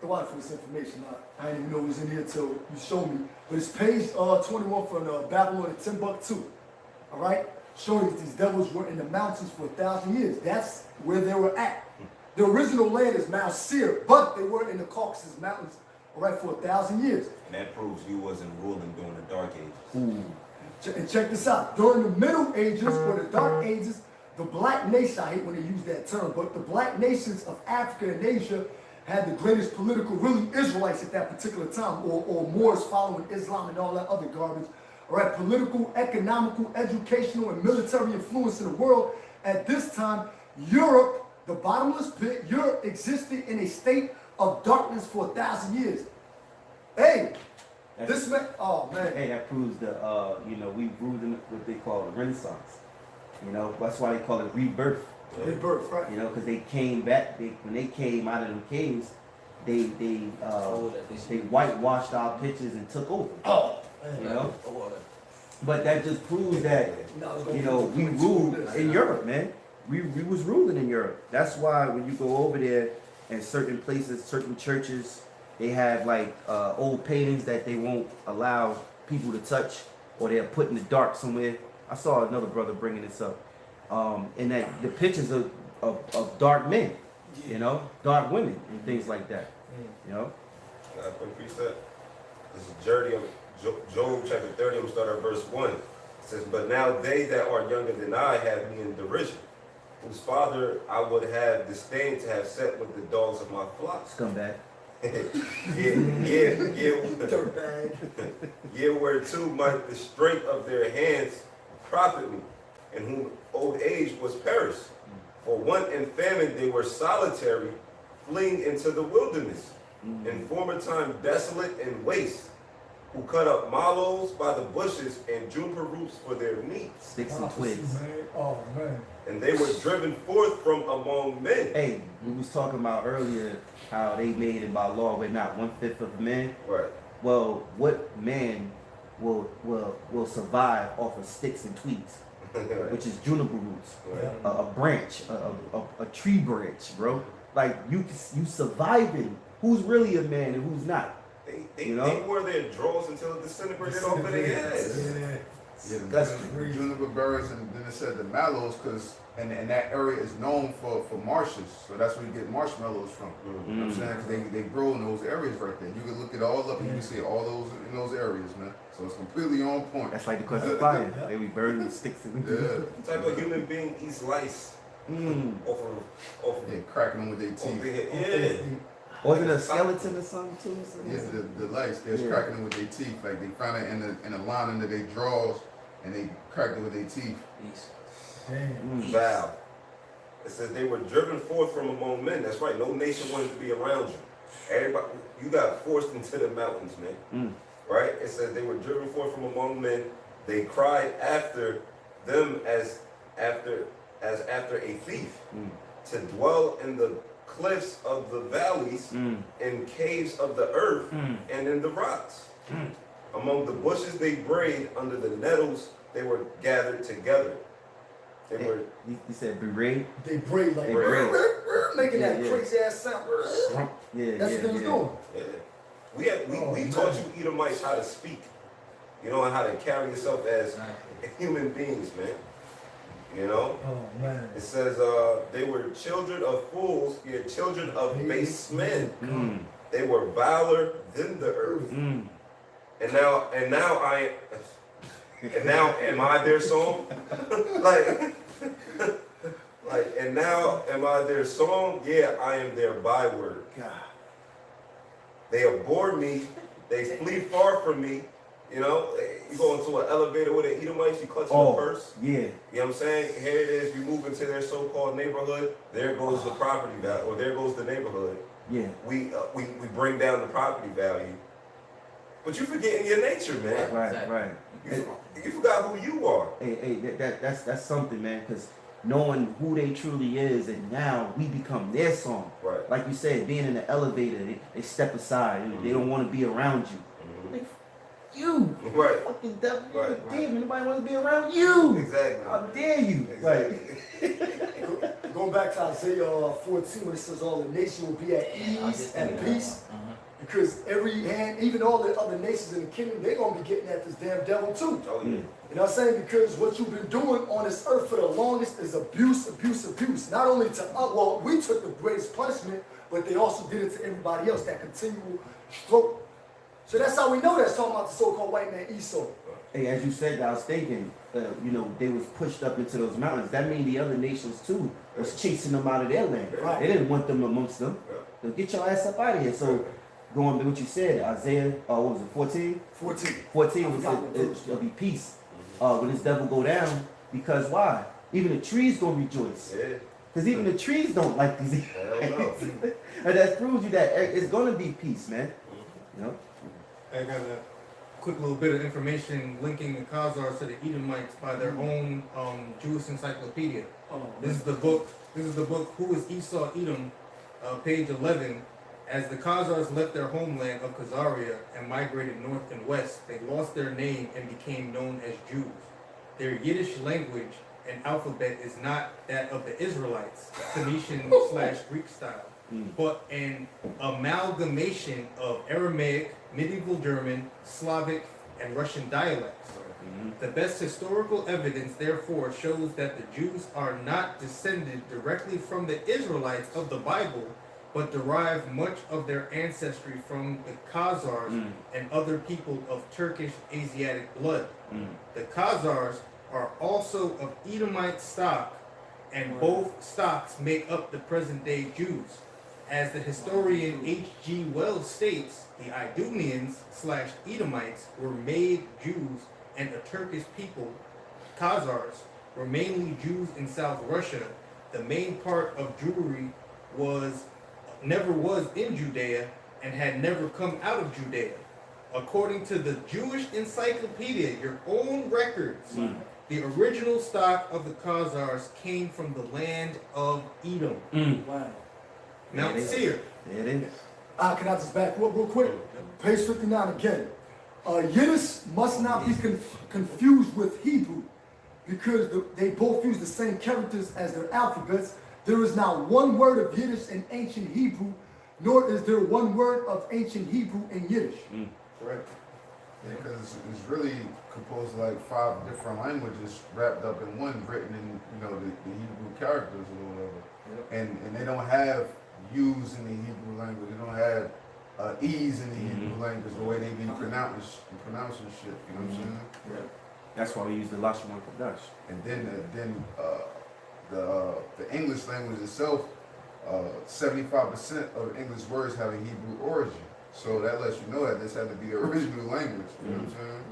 the water for this information. I didn't even know it was in here till you showed me. But it's page 21 from Babylon and Timbuktu. All right, showing that these devils were in the mountains for 1,000 years. That's where they were at. The original land is Mount Seir, but they were in the Caucasus Mountains, all right, for 1,000 years. And that proves you wasn't ruling during the Dark Ages. And check this out. During the Middle Ages or the Dark Ages, the black nation, I hate when they use that term, but the black nations of Africa and Asia had the greatest political, really Israelites at that particular time, or Moors following Islam and all that other garbage. All right, political, economical, educational, and military influence in the world. At this time, Europe, the bottomless pit, Europe existed in a state of darkness for 1,000 years. Hey, this man, oh man. Hey, that proves the we ruled in what they call the Renaissance. You know, that's why they call it rebirth. Rebirth, right? You know, because they came back. When they came out of them caves, they whitewashed our pictures and took over. Oh, you know. But that just proves that we ruled in Europe, man. We was ruling in Europe. That's why when you go over there, in certain places, certain churches, they have like old paintings that they won't allow people to touch, or they're put in the dark somewhere. I saw another brother bringing this up, and that the pictures of dark men, you know, dark women and things like that, you know. Quick precept. This is Job chapter 30. I'm gonna start at verse 1. It says, "But now they that are younger than I have me in derision, whose father I would have disdained to have set with the dogs of my flock." Scumbag. Yeah, whereto might the strength of their hands profit me, and whom old age was perished. For want and famine they were solitary, fleeing into the wilderness, in former time desolate and waste, who cut up mallows by the bushes and juniper roots for their meat. Sticks and twigs. Oh man. And they were driven forth from among men. Hey, we was talking about earlier how they made it by law with not 1/5 of men. Right. Well, what man will survive off of sticks and twigs? which is juniper roots, Right. a branch, a tree branch, bro. Like you surviving. Who's really a man and who's not? They You know? they wore their drawers until it disintegrated off of their heads. Yeah, That's the juniper berries, and then it said the mallows, because and that area is known for marshes, so that's where you get marshmallows from. You know what I'm saying? 'Cause they grow in those areas right there. You can look it all up and you can see all those in those areas, man. So it's completely on point. That's like the question of fire. They be burning sticks in Yeah, What type of human being eats lice off of yeah, cracking them with their off teeth. the head? Yeah. Wasn't it a skeleton or something too? Yeah, the lice, they're Yeah. cracking them with their teeth. Like they found it in a line under their drawers, and they cracked it with their teeth. Vow. It says they were driven forth from among men. That's right. No nation wanted to be around you. Everybody, you got forced into the mountains, man. Right? It says they were driven forth from among men. They cried after them as after a thief, to dwell in the cliffs of the valleys, in caves of the earth, and in the rocks. Among the bushes they brayed, under the nettles they were gathered together. They were. You said beret? They braid like Braid. making that Yeah. crazy ass sound. Yeah, That's what they was doing. Yeah. We taught you Edomites how to speak, you know, and how to carry yourself as human beings, man. You know. Oh man. It says they were children of fools, children of base men. They were viler than the earth. And now am I their song? And now am I their song? Yeah, I am their byword. God. They abhor me. They flee far from me. You know, you go into an elevator with an Edomite, you clutch the purse. Yeah. You know what I'm saying? Here it is, you move into their so-called neighborhood, there goes the property value, or there goes the neighborhood. Yeah. We bring down the property value. But you forgetting your nature, man. Right. You forgot who you are. Hey, that's something, man, because knowing who they truly is, and now we become their song. Right. Like you said, being in the elevator, they step aside. They don't want to be around you. Like, you, Right. fucking devil, Right. damn, nobody want to be around you. Exactly. How dare you? Exactly. Going back to Isaiah 14, when it says all the nations will be at ease and peace. Because every hand, even all the other nations in the kingdom, they're going to be getting at this damn devil too. Oh, yeah. You know what I'm saying? Because what you've been doing on this earth for the longest is abuse. Not only to us, well, we took the greatest punishment, but they also did it to everybody else, that continual stroke. So that's how we know that's talking about the so-called white man Esau. Hey, as you said, I was thinking, they was pushed up into those mountains. That means the other nations too was chasing them out of their land. Right. They didn't want them amongst them. So get your ass up out of here. So going to what you said, Isaiah, what was it, 14? 14 was it'll be peace when this devil go down. Because why? Even the trees gonna rejoice. Yeah. Because even the trees don't like these. And that proves you that it's gonna be peace, man. You know? I got a quick little bit of information linking the Khazars to the Edomites by their own Jewish encyclopedia. This is the book. Who is Esau Edom? Page 11. As the Khazars left their homeland of Khazaria and migrated north and west, they lost their name and became known as Jews. Their Yiddish language and alphabet is not that of the Israelites, Phoenician/Greek style, but an amalgamation of Aramaic, medieval German, Slavic, and Russian dialects. The best historical evidence, therefore, shows that the Jews are not descended directly from the Israelites of the Bible, but derive much of their ancestry from the Khazars and other people of Turkish Asiatic blood. The Khazars are also of Edomite stock, and both stocks make up the present-day Jews. As the historian H.G. Wells states, the Idumeans/Edomites were made Jews, and the Turkish people, Khazars, were mainly Jews in South Russia. The main part of Jewry never was in Judea and had never come out of Judea. According to the Jewish Encyclopedia, your own records, the original stock of the Khazars came from the land of Edom. Wow. Mount Seir. There it is. Can I just back up real quick? Page 59 again. Yiddish must not be confused with Hebrew. because they both use the same characters as their alphabets, there is not one word of Yiddish in ancient Hebrew, nor is there one word of ancient Hebrew in Yiddish. Correct. Yeah, because it's really composed of like 5 different languages wrapped up in one, written in the Hebrew characters or whatever. Yep. And they don't have U's in the Hebrew language. They don't have E's in the Hebrew language, the way they be pronouncing shit. You know what I'm saying? Yeah. That's why we use the Lashon Kodash. And then the English language itself, 75% of English words have a Hebrew origin. So that lets you know that this had to be the original language. You know what I'm saying?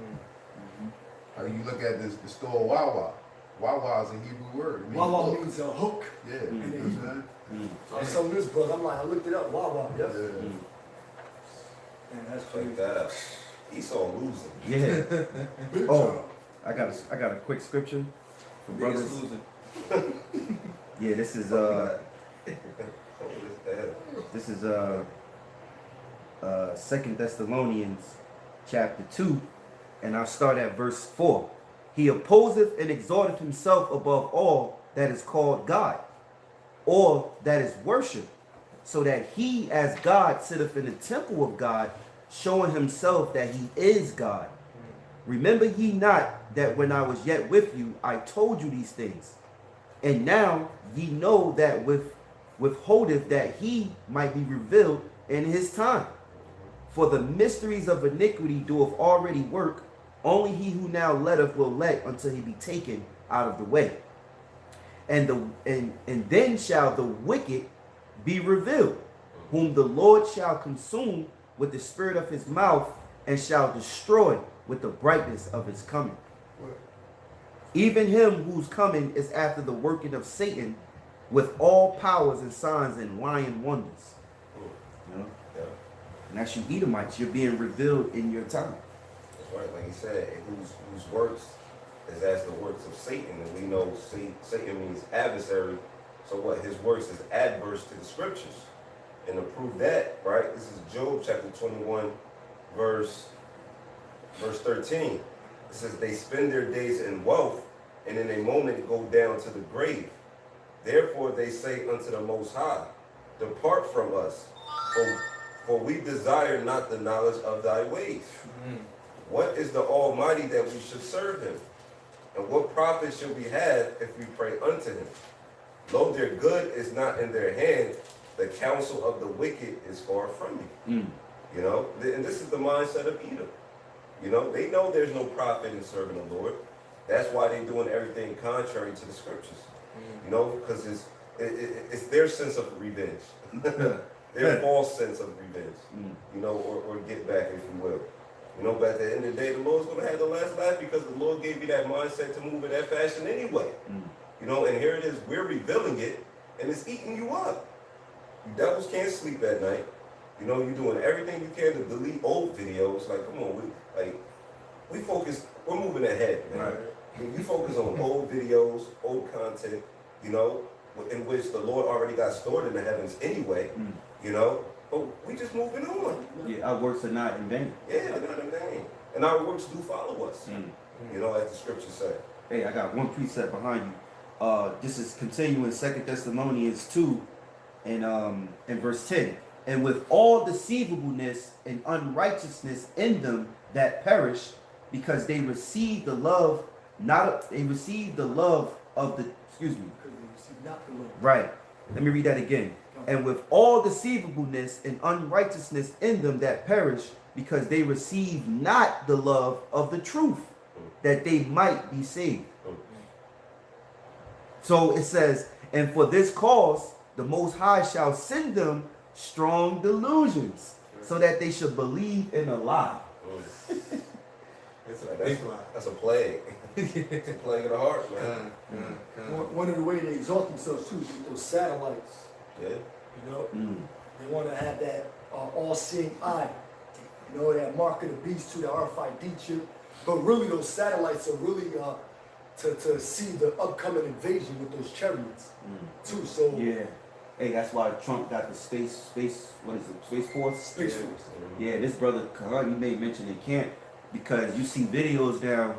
How you look at the store Wawa. Wawa is a Hebrew word. It means Wawa hook. means a hook. Yeah, in you the know what I'm Hebrew. saying? So I was telling this brother, I'm like, I looked it up, Wawa. Yep. Yeah. And that's Check crazy. that out. Esau losing. Yeah. Big Oh, time. I got a quick scripture for Niggas brothers. losing. Yeah, this is this is 2 Thessalonians chapter 2, and I'll start at verse 4. He opposeth and exalteth himself above all that is called God, or that is worshipped, so that he as God sitteth in the temple of God, showing himself that he is God. Remember ye not that when I was yet with you, I told you these things? And now ye know that withholdeth that he might be revealed in his time. For the mysteries of iniquity doeth already work. Only he who now letteth will let until he be taken out of the way. And then shall the wicked be revealed, whom the Lord shall consume with the spirit of his mouth, and shall destroy with the brightness of his coming. Even him whose coming is after the working of Satan, with all powers and signs and lying wonders. You know? Yeah. And that's you Edomites, you're being revealed in your time. That's right. Like he said, whose works is as the works of Satan, and we know Satan means adversary. So what? His works is adverse to the scriptures. And to prove that, right? This is Job chapter 21, verse 13. It says, they spend their days in wealth, and in a moment go down to the grave. Therefore they say unto the Most High, depart from us, for we desire not the knowledge of thy ways. What is the Almighty that we should serve him? And what profit should we have if we pray unto him? Lo, their good is not in their hand, the counsel of the wicked is far from you. You know, and this is the mindset of Edom. You know, they know there's no profit in serving the Lord. That's why they're doing everything contrary to the scriptures. You know, because it's their sense of revenge. Their false sense of revenge. You know, or get back, if you will. You know, but at the end of the day, the Lord's going to have the last laugh, because the Lord gave you that mindset to move in that fashion anyway. You know, and here it is, we're revealing it, and it's eating you up. You devils can't sleep at night. You know, you're doing everything you can to delete old videos. Like, come on, we focus, we're moving ahead, man. Right. We focus on old videos, old content, you know, in which the Lord already got stored in the heavens anyway, you know, but we just moving on. Yeah, our works are not in vain. Yeah, they're not in vain. And our works do follow us, you know, as the scriptures say. Hey, I got one precept behind you. This is continuing 2 Thessalonians 2 and verse 10. And with all deceivableness and unrighteousness in them that perish, because they receive the love, of the, excuse me. Right. Let me read that again. And with all deceivableness and unrighteousness in them that perish, because they receive not the love of the truth, that they might be saved. So it says, and for this cause, the Most High shall send them strong delusions, so that they should believe in a lie. It's a big lie. That's a plague. It's a plague of the heart, man. One of the ways they exalt themselves too is with those satellites. Yeah. You know, they want to have that all-seeing eye. You know, that mark of the beast too, the RFID chip. But really, those satellites are really to see the upcoming invasion with those chariots too. So Yeah. Hey, that's why Trump got the space, what is it, Space Force? Space Force. Yeah, this brother Khan, he made mention in camp, because you see videos now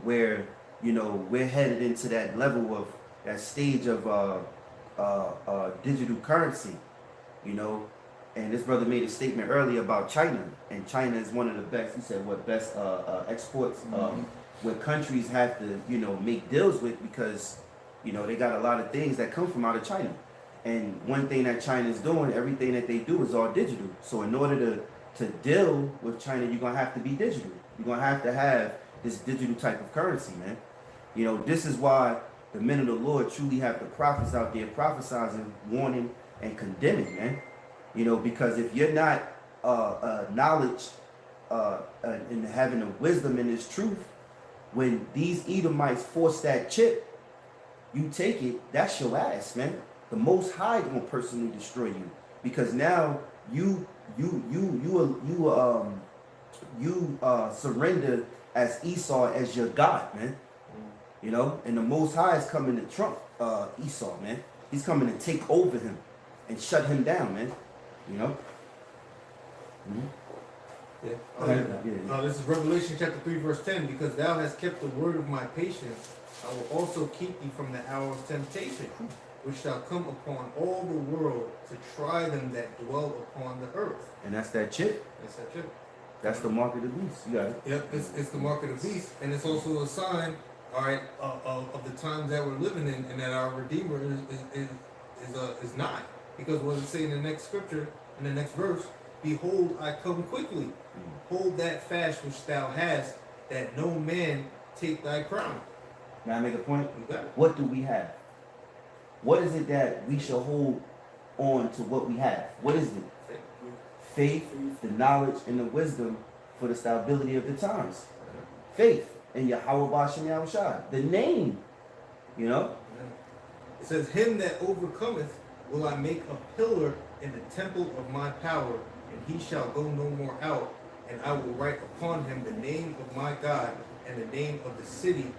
where you know, we're headed into that level of that stage of digital currency, you know. And this brother made a statement earlier about China, and China is one of the best. He said, "What best exports where countries have to, you know, make deals with because, you know, they got a lot of things that come from out of China." And one thing that China is doing, everything that they do is all digital. So in order to deal with China, you're gonna have to be digital. You're gonna have to have this digital type of currency, man. You know, this is why the men of the Lord truly have the prophets out there prophesizing, warning, and condemning, man. You know, because if you're not knowledge and having the wisdom in this truth, when these Edomites force that chip, you take it, that's your ass, man. The Most High gonna personally destroy you because now you surrender as Esau as your God, man. You know, and the Most High is coming to trump Esau, man. He's coming to take over him and shut him down, man. You know. Yeah. This is Revelation chapter 3, verse 10. Because thou hast kept the word of my patience, I will also keep thee from the hour of temptation, which shall come upon all the world to try them that dwell upon the earth. And that's that chip. That's that chip. That's the mark of the beast. You got it. Yep, it's the mark of the beast, and it's also a sign, all right, of the times that we're living in, and that our Redeemer is nigh. Because what does it say in the next scripture, in the next verse? Behold, I come quickly. Hold that fast which thou hast, that no man take thy crown. May I make a point? You got it. What do we have? What is it that we shall hold on to what we have? What is it? Faith, the knowledge, and the wisdom for the stability of the times. Faith in Yahweh Bashem Yahushua. The name, you know? It says, him that overcometh will I make a pillar in the temple of my power, and he shall go no more out, and I will write upon him the name of my God, and the name of the city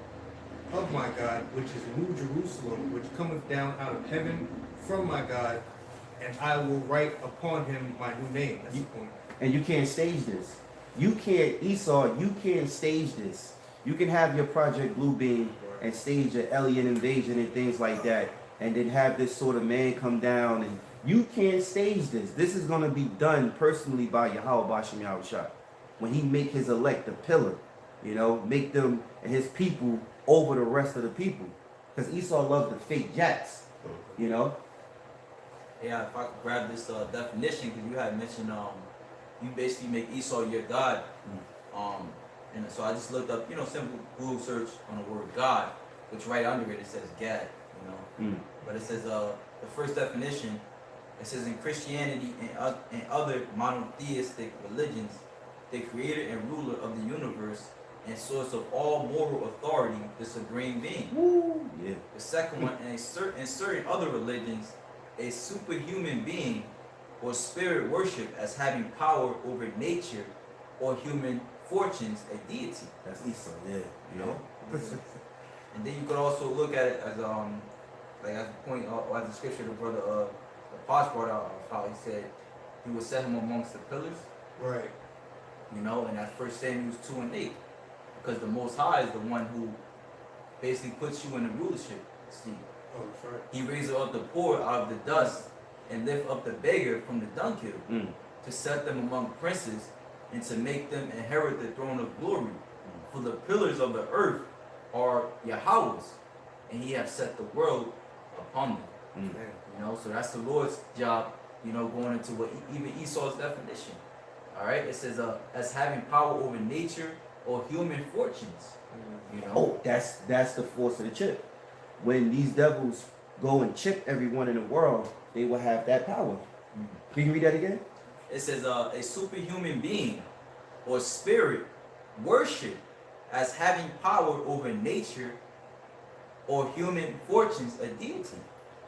of my God, which is New Jerusalem, which cometh down out of heaven from my God, and I will write upon him my new name. That's the point. And you can't stage this. You can't, Esau, you can't stage this. You can have your Project Bluebeam and stage an alien invasion and things like that, and then have this sort of man come down, and you can't stage this. This is going to be done personally by Yahweh Bashem Yahushua. When he make his elect a pillar, you know, make them and his people over the rest of the people. Because Esau loved the fake jacks, you know. Yeah, if I could grab this definition, because you had mentioned you basically make Esau your God. And so I just looked up, you know, simple Google search on the word God, which right under it says Gad, you know. But it says the first definition, it says in Christianity and other monotheistic religions, the creator and ruler of the universe and source of all moral authority, the supreme being. Woo, yeah. The second one, in certain other religions, a superhuman being or spirit worship as having power over nature or human fortunes, a deity. That's Esau, yeah. You know? And then you could also look at it as like as a point or as a scripture the brother the Posh brought out, how he said he would set him amongst the pillars. Right. You know, and that 1 Samuel 2:8. Because the Most High is the one who basically puts you in the rulership seat. Oh, that's right. He raises up the poor out of the dust and lift up the beggar from the dunghill to set them among princes and to make them inherit the throne of glory. For the pillars of the earth are Yahweh's, and he has set the world upon them. You know, so that's the Lord's job, you know, going into what even Esau's definition. All right, it says as having power over nature or human fortunes. You know. Oh, that's the force of the chip. When these devils go and chip everyone in the world, they will have that power. Can you read that again? It says a superhuman being or spirit worship as having power over nature or human fortunes, a deity.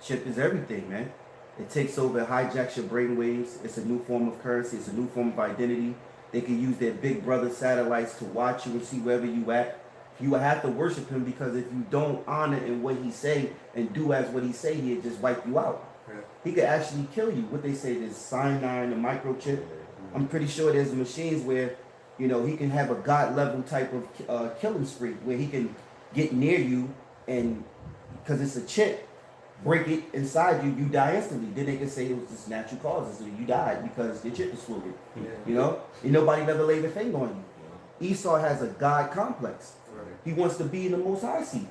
Chip is everything, man. It takes over, hijacks your brainwaves. It's a new form of currency. It's a new form of identity. They can use their big brother satellites to watch you and see wherever you at. You will have to worship him, because if you don't honor in what he say and do as what he say, he'll just wipe you out. Yeah. He could actually kill you. What they say, there's cyanide and microchip. I'm pretty sure there's machines where, you know, he can have a god level type of killing spree where he can get near you, and because it's a chip, break it inside you, you die instantly. Then they can say it was just natural causes, so you died because your chip was swooped. Yeah. You know, and nobody never laid a finger on you. Esau has a God complex. Right. He wants to be in the Most High seat.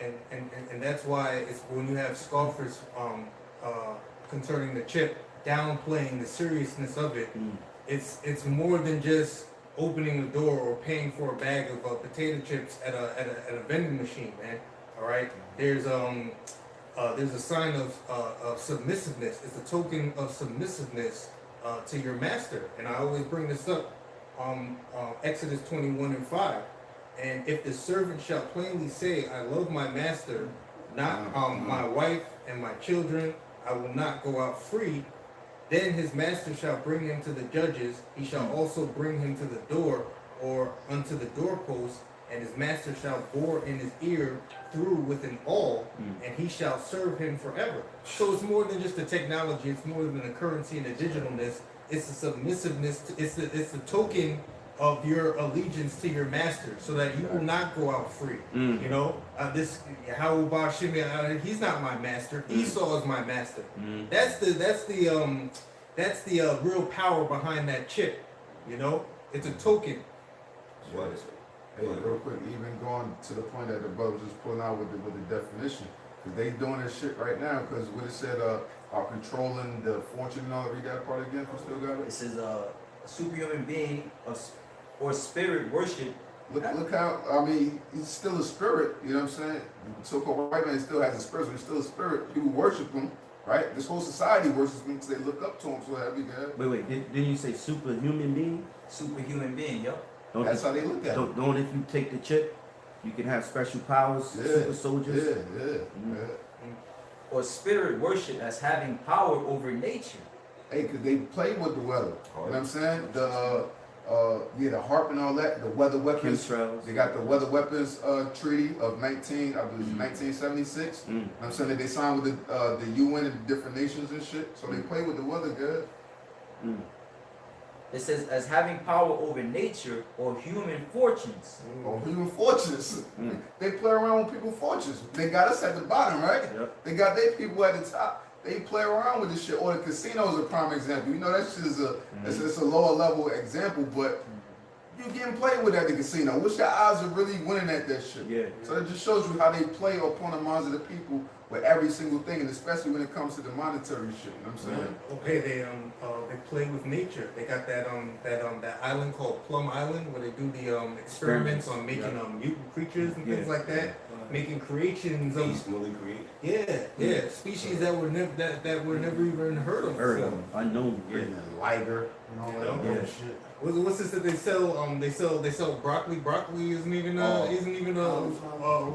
And that's why it's when you have scoffers concerning the chip downplaying the seriousness of it. It's more than just opening the door or paying for a bag of potato chips at a vending machine, man. All right, there's a sign of submissiveness. It's a token of submissiveness to your master, and I always bring this up. Exodus 21:5. And if the servant shall plainly say, I love my master, not my wife and my children, I will not go out free, then his master shall bring him to the judges. He shall also bring him to the door or unto the doorpost, and his master shall bore in his ear through with an awl, and he shall serve him forever. So it's more than just the technology. It's more than the currency and the digitalness. It's the submissiveness. It's the token of your allegiance to your master, so that you will not go out free. You know, this how Shimei, he's not my master. Esau is my master. That's the real power behind that chip. You know, it's a token. What is it? Hey, real quick, even going to the point that the brother was just pulling out with the definition, because they doing this shit right now. Because what it said, are controlling the fortune and all that. Read that part again. If you still got It it. says a superhuman being or spirit worship. Look how, I mean, he's still a spirit, you know what I'm saying? The so-called white man still has a spirit, so he's still a spirit. People worship him, right? This whole society worships him because they look up to him, so that'd be good. Wait, didn't you say superhuman being? Superhuman being, yo. Don't That's how they look at him. don't if you take the chip, you can have special powers, super soldiers. Yeah. Or spirit worship as having power over nature. Hey, because they play with the weather, you know what I'm saying? The harp and all that, the weather weapons. Chemtrails. They got the weather weapons treaty of 1976. You know what I'm saying? That they signed with the UN and the different nations and shit. So they play with the weather good. It says as having power over nature or human fortunes. Or human fortunes. They play around with people's fortunes. They got us at the bottom, right? Yep. They got their people at the top. They play around with this shit. Or the casino is a prime example. You know, that shit is it's a lower level example, but you getting played with at the casino. What's your odds of really winning at that shit? Yeah. So it just shows you how they play upon the minds of the people with every single thing, and especially when it comes to the monetary shit. You know what I'm saying? Okay, they play with nature. They got that island called Plum Island where they do the experiments on making mutant creatures and things like that, making creations of Peacefully created. species that were never even heard of before. Unknown. Yeah. Liger and all that Yeah. other shit. What's this that they sell? They sell broccoli. Broccoli isn't even a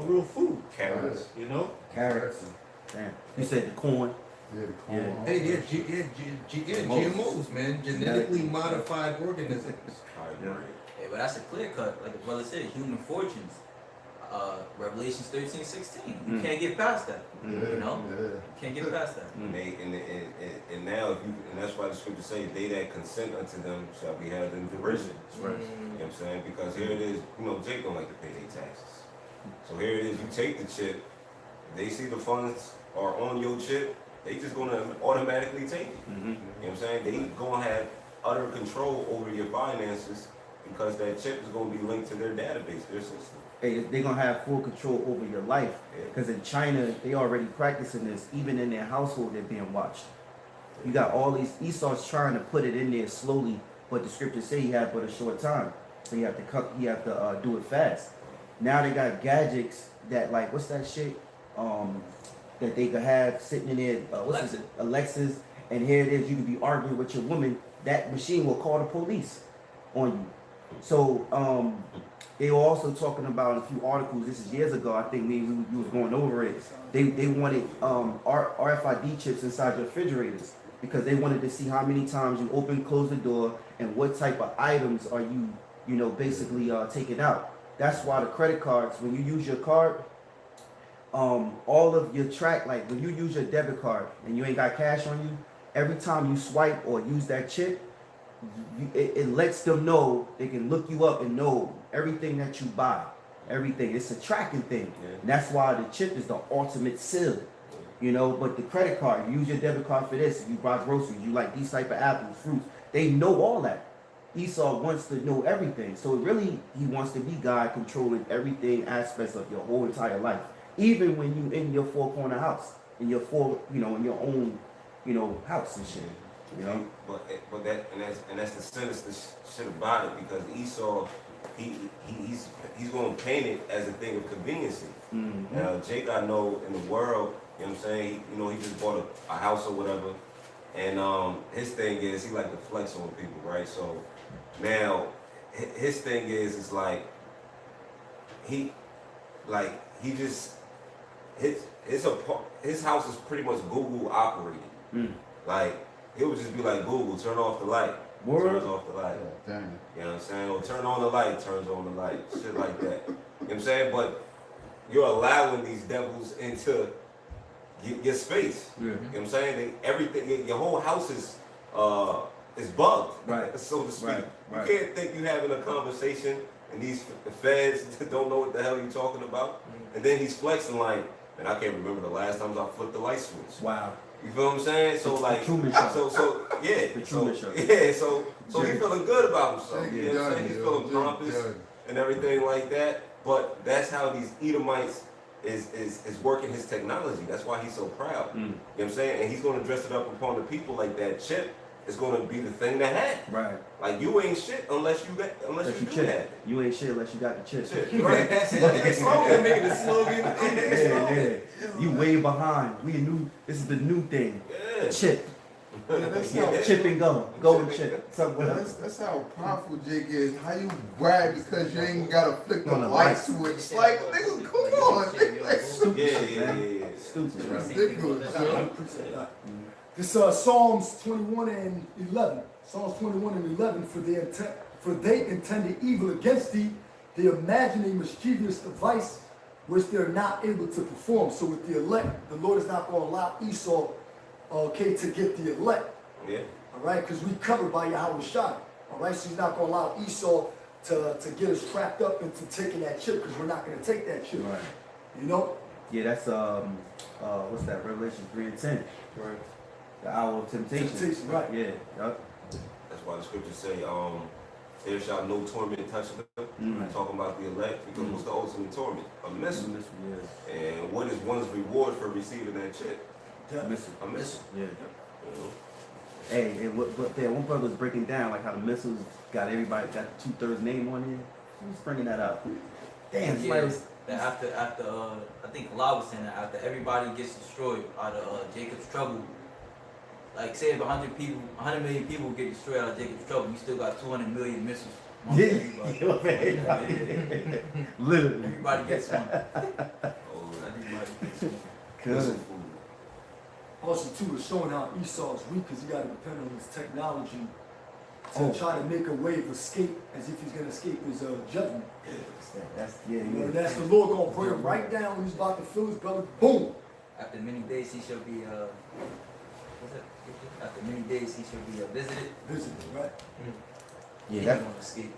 real food. Carrots. You know. Carrots. Damn. You said the corn. Yeah, the corn. Hey, GMOs, man, genetically modified organisms. Hybrid. Yeah, but that's a clear cut, like the brother said, human fortunes. Revelations 13:16. You can't get past that. You know? You can't get past that. And now, and that's why the scriptures say, they that consent unto them shall be held in derision. You know what I'm saying? Because here it is, you know, Jake don't like to pay their taxes. So here it is, you take the chip, they see the funds are on your chip, they just gonna automatically take it. You know what I'm saying? They gonna have utter control over your finances because that chip is gonna be linked to their database, their system. Hey, they're gonna have full control over your life. Because in China, they already practicing this. Even in their household, they're being watched. You got all these Esau's trying to put it in there slowly, but the scriptures say he had but a short time, so you have to do it fast. Now they got gadgets that, like, what's that shit? That they could have sitting in there. Alexis, and here it is. You could be arguing with your woman. That machine will call the police on you. So they were also talking about a few articles. This is years ago. I think maybe we was going over it. They wanted RFID chips inside your refrigerators because they wanted to see how many times you open, close the door, and what type of items are you basically taking out. That's why the credit cards, when you use your card, all of your like when you use your debit card and you ain't got cash on you, every time you swipe or use that chip, it lets them know, they can look you up and know everything that you buy. everything. It's a tracking thing. Yeah. And that's why the chip is the ultimate seal. You know, but the credit card, you use your debit card for this, you buy groceries, you like these type of apples, fruits. They know all that. Esau wants to know everything. So really, he wants to be God controlling everything aspects of your whole entire life. Even when you in your four corner house, in your in your own, house and shit. You know? But that's the sinister shit about it, because Esau, he's gonna paint it as a thing of conveniency. Mm-hmm. Now Jake, I know in the world, you know what I'm saying, he just bought a house or whatever, and his thing is he like to flex on people, right? So now his thing is it's like his house is pretty much Google operated. Like it would just be like, Google, turn off the light. Turns off the light. Dang. You know what I'm saying? Or turn on the light, turns on the light. Shit like that. You know what I'm saying? But you're allowing these devils into your space. Yeah. You know what I'm saying? Everything, your whole house is bugged, Right. so to speak. Right. You can't think you're having a conversation and these feds don't know what the hell you're talking about. And then he's flexing like, man, I can't remember the last time I flipped the light switch. Wow. You feel what I'm saying? So like, Truman Show. so yeah, The Truman Show. yeah, so he's feeling good about himself. Yeah, You know what I'm saying? He's feeling pompous and everything like that. But that's how these Edomites is working his technology. That's why he's so proud. You know what I'm saying? And he's going to dress it up upon the people like that chip is going to be the thing to have. Right. Like you ain't shit unless you do have it. You ain't shit unless you got the chip. Shit, right? It's slogan, make it a slogan. Yeah. You way behind. This is the new thing. Yeah. Chip. Yeah, that's how, Chip and go. Go and chip. Something that's how powerful Jake is. How you brag because you ain't gotta flick the On the light light. switch. It's like, nigga, come on. Nigga, like, Yeah. Stupid, right? ridiculous. I appreciate that. This Psalms 21 and 11. Psalms 21 and 11. For they intended evil against thee, they imagine a mischievous device which they're not able to perform. So with the elect, the Lord is not going to allow Esau, to get the elect. Yeah. All right, because we covered by Yahweh Shai. All right, so he's not going to allow Esau to get us trapped up into taking that chip, because we're not going to take that chip. Right. You know? Yeah, that's what's that? Revelation 3 and 10. Right. The hour of temptation. Temptation, right. Yeah. Yup. That's why the scriptures say, there shall no torment touch them. Talking about the elect, because what's the ultimate torment? A missile. Yeah. And what is one's reward for receiving that chip? Missile. A missile. Yeah. You know? Hey, and one brother was breaking down like how the missiles got everybody got 2/3 name on it. Who's bringing that up? Damn, Yeah, that after I think Allah was saying that after everybody gets destroyed out of Jacob's trouble, like say if 100 million people get destroyed out of Jacob's trouble, you still got 200 million missiles. Yeah. Literally. Everybody gets one. Oh, Everybody gets one. missile Good. food. Also, too, it's showing how Esau's weak, because he got to depend on his technology to try to make a way of escape, as if he's going to escape his judgment. That's the Lord going to bring him right down when he's about to fill his belly. Boom! After many days he shall be after many days he shall be visited. Visited, right? Yeah, He that, won't escape.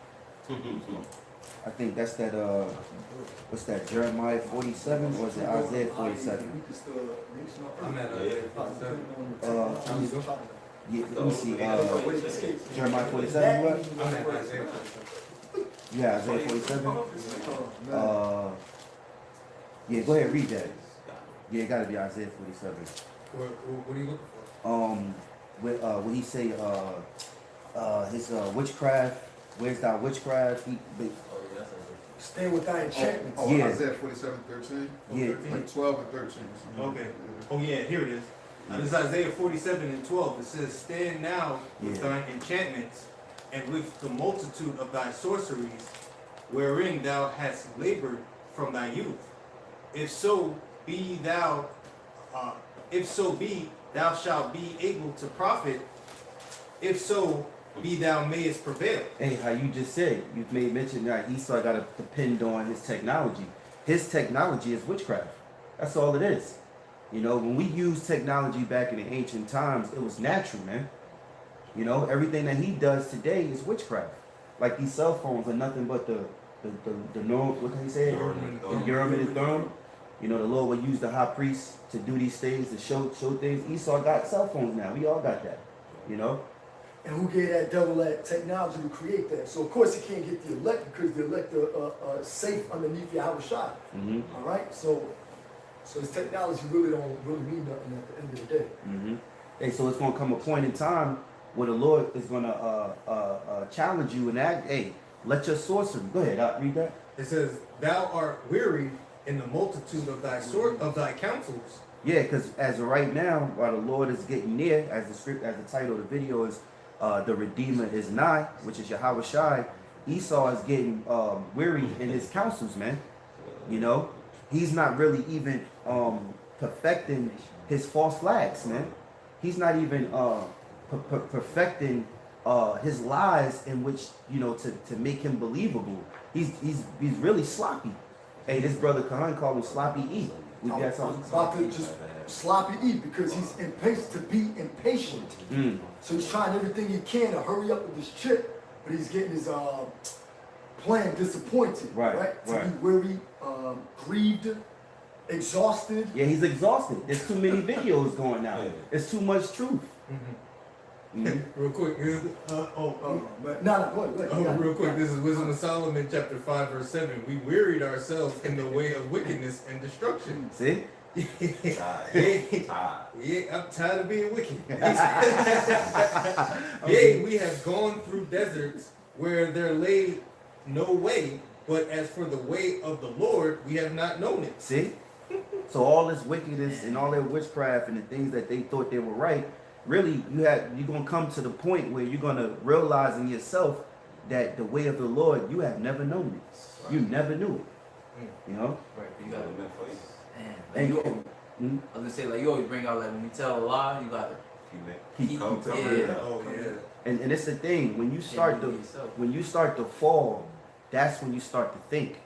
I think that's that. What's that? Jeremiah 47 or is it Isaiah 47? I'm at Yeah, let me see. Jeremiah 47. What? I'm at Isaiah. Yeah, Isaiah 47. Yeah, go ahead, read that. Yeah, it gotta be Isaiah 47. What are you looking for? When he say his witchcraft, where's thy witchcraft? Oh yeah, that's Stay with thy enchantments. Oh, Yeah. Isaiah 47:13. Yeah, Like 12 and 13. Okay. Oh yeah, here it is. This is Isaiah 47 and 12. It says, "Stand now with Yeah. thine enchantments, and with the multitude of thy sorceries, wherein thou hast labored from thy youth. If so be thou shalt be able to profit. If so be thou mayest prevail." Hey, how you just said, you made mention that Esau got to depend on his technology. His technology is witchcraft. That's all it is. You know, when we used technology back in the ancient times, it was natural, man. You know, everything that he does today is witchcraft. Like these cell phones are nothing but the what can he say? The Urim and the Thummim. You know, the Lord would use the high priest to do these things, to show things. Esau got cell phones now. We all got that. You know? And who gave that devil that technology to create that? So of course he can't get the elect because the elect are safe underneath Yahweh Shai. Mm-hmm. All right? So this technology really don't really mean nothing at the end of the day. Mm-hmm. Hey, so it's gonna come a point in time where the Lord is gonna challenge you and act, hey, let your sorcery. Go ahead, read that. It says, "Thou art weary in the multitude of thy counsels." Yeah, because as of right now, while the Lord is getting near, as the title of the video is, the Redeemer is nigh, which is Yahweh Shai. Esau is getting weary in his counsels, man. You know, he's not really even perfecting his false flags, man. He's not even perfecting his lies in which, you know, to make him believable. He's really sloppy. Hey, this brother Khan called him sloppy E. We got something. About to just sloppy eat because he's impatient to be impatient. So he's trying everything he can to hurry up with this chip, but he's getting his plan disappointed. Right. To be weary, grieved, exhausted. Yeah, he's exhausted. There's too many videos going out. It's too much truth. Real quick, But go ahead. real quick, this is Wisdom of Solomon, chapter 5, verse 7. "We wearied ourselves in the way of wickedness and destruction." See? Yeah, I'm tired of being wicked. Yea, we have gone through deserts where there lay no way, but as for the way of the Lord, we have not known it. See? So all this wickedness and all that witchcraft and the things that they thought they were right, really, you're gonna come to the point where you're gonna realize in yourself that the way of the Lord, you have never known it. You never knew it. You know? Right, you gotta, man, And I was gonna say, like, you always bring out, like, when you tell a lie, you gotta Keep covering it up. Oh, yeah. And it's the thing, when you start to fall, that's when you start to think.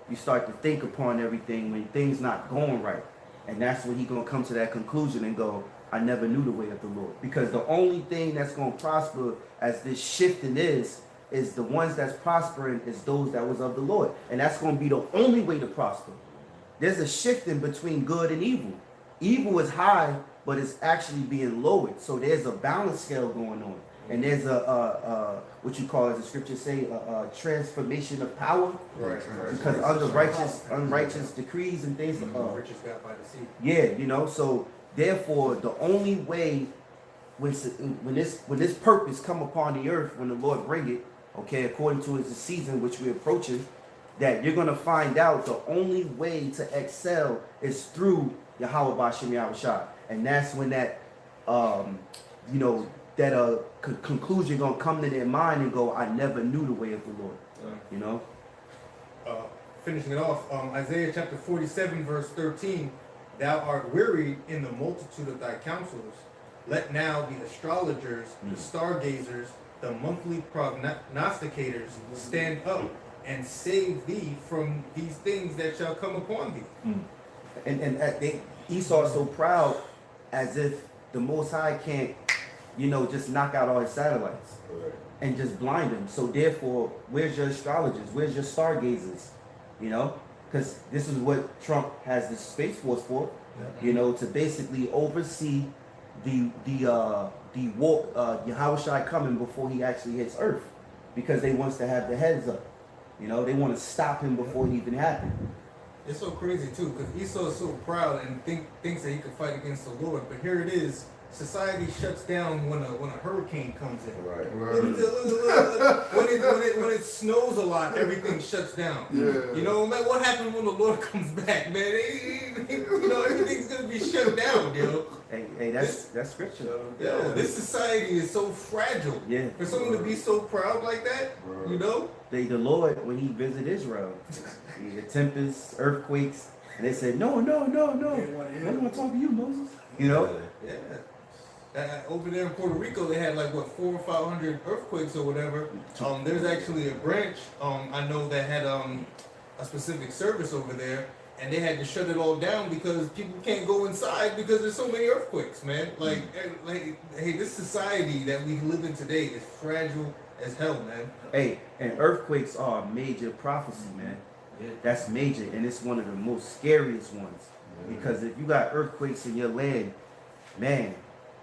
You start to think upon everything when things not going right. And that's when he's gonna come to that conclusion and go, I never knew the way of the Lord. Because the only thing that's gonna prosper as this shifting is the ones that's prospering is those that was of the Lord. And that's gonna be the only way to prosper. There's a shifting between good and evil. Evil is high, but it's actually being lowered. So there's a balance scale going on. And there's a what you call, as the scriptures say, a transformation of power. Right. Because under unrighteous decrees and things. Riches got by the sea. Yeah, you know. So therefore, the only way when this purpose come upon the earth, when the Lord bring it, okay, according to his season which we're approaching, that you're gonna find out the only way to excel is through Yahweh Bashem Yahweh Shai. And that's when that conclusion gonna come to their mind and go, I never knew the way of the Lord. You know? Finishing it off, Isaiah chapter 47, verse 13. "Thou art wearied in the multitude of thy counsels. Let now the astrologers, the stargazers, the monthly prognosticators stand up and save thee from these things that shall come upon thee." And Esau is so proud, as if the Most High can't, just knock out all his satellites and just blind him. So therefore, where's your astrologers? Where's your stargazers? Because this is what Trump has the Space Force for, to basically oversee the war, Yahweh Shai coming before he actually hits Earth, because they wants to have the heads up. They want to stop him before it even happened. It's so crazy too, because Esau is so proud and thinks that he can fight against the Lord. But here it is, society shuts down when a hurricane comes in. Right. When it snows a lot, everything shuts down. Yeah. Man, what happens when the Lord comes back, man? Everything's gonna be shut down, Hey, that's scripture. This society is so fragile. Yeah. For someone to be so proud like that, The Lord, when he visited Israel, the tempests, earthquakes, and they said, no, I don't want to talk to you, Moses. Over there in Puerto Rico, they had 400 or 500 earthquakes or whatever. There's actually a branch I know that had a specific service over there, and they had to shut it all down because people can't go inside because there's so many earthquakes, man. Hey, this society that we live in today is fragile as hell, man. Hey, and earthquakes are a major prophecy, man. Yeah. That's major, and it's one of the most scariest ones. Because if you got earthquakes in your land, man,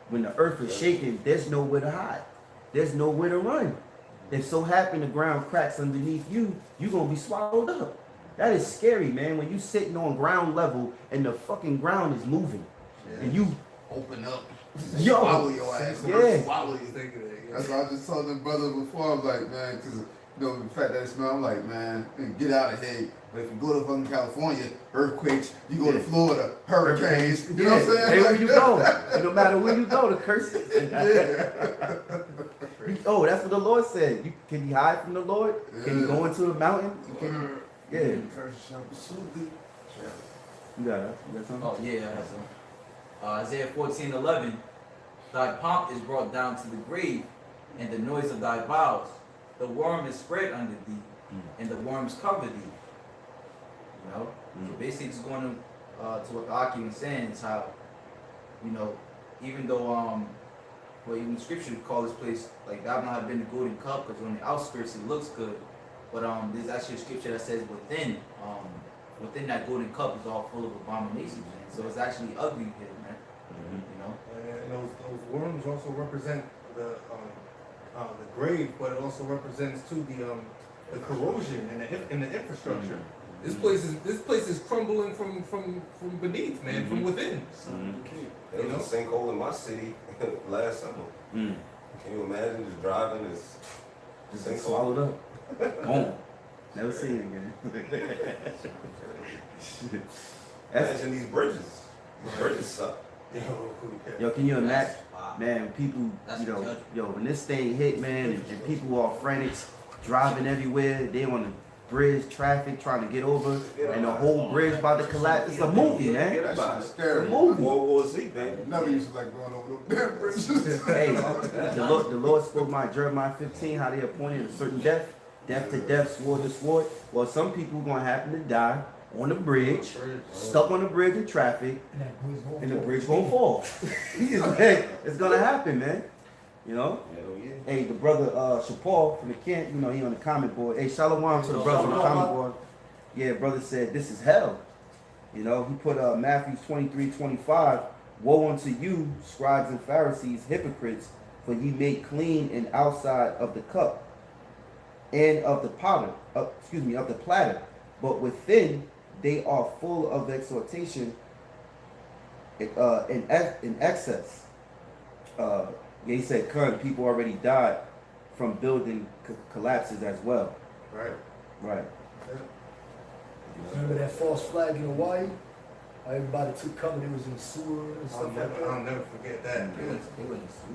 when the earth is shaking, there's nowhere to hide. There's nowhere to run. If so happen the ground cracks underneath you, you're gonna be swallowed up. That is scary, man. When you sitting on ground level and the fucking ground is moving, and you Open up. Yo, Swallow your ass. yeah. Swallow you. Thinking that, yeah. That's what I just told them brothers before. I was like, man, because the fact that it smell, I'm like, man, get out of here. But if you go to fucking California, earthquakes. You go to Florida, hurricanes. You know what I'm saying? Hey, where Like you that. go? And no matter where you go, the curses. Yeah. Oh, that's what the Lord said. You can you hide from the Lord? Can you go into the mountain? You can, yeah. You got something? Oh yeah, I have some. Isaiah 14:11. Thy pomp is brought down to the grave, and the noise of thy vows. The worm is spread under thee, and the worms cover thee. You know, so basically, just going to what the Aki was saying is how, you know, even though well, even the scripture would call this place like Babylon had been the golden cup, because on the outskirts it looks good, but there's actually a scripture that says within that golden cup is all full of abominations, man. So it's actually ugly here, man. You know. And those worms also represent the grave, but it also represents too the corrosion and the infrastructure. This place is crumbling from beneath, man, from within. There was a sinkhole in my city last summer. Can you imagine just driving this Just sinkhole? swallowed up. Boom. Never seen it again. Imagine these bridges. These bridges suck. Yo, can you imagine? Wow. Man, people, That's you know, judgment. yo, when this thing hit, man, and people are frantic, driving everywhere, they on the bridge, traffic, trying to get over, and the whole bridge about to collapse. It's a movie, man. That shit is It's a Scary. movie. World War Z, man. Never used to like going over those damn bridges. Hey, the Lord spoke by Jeremiah 15, how they appointed a certain death to death, sword to sword. Well, some people are gonna happen to die on the bridge, stuck on the bridge in traffic, and the bridge won't fall. It's gonna happen, man. You know? Hell yeah. Hey, the brother Shapal from the camp, you know, he on the comment board. Hey, shalom to the brother on the comment board. Yeah, brother said this is hell. You know, he put Matthew 23:25. Woe unto you, scribes and Pharisees, hypocrites, for ye make clean and outside of the cup and of the of the platter, but within they are full of exhortation in excess. Yeah, he said current people already died from building collapses as well. Right. Right. Remember that false flag in Hawaii? How everybody took cover, they was in sewer and stuff like I'll that. never forget that.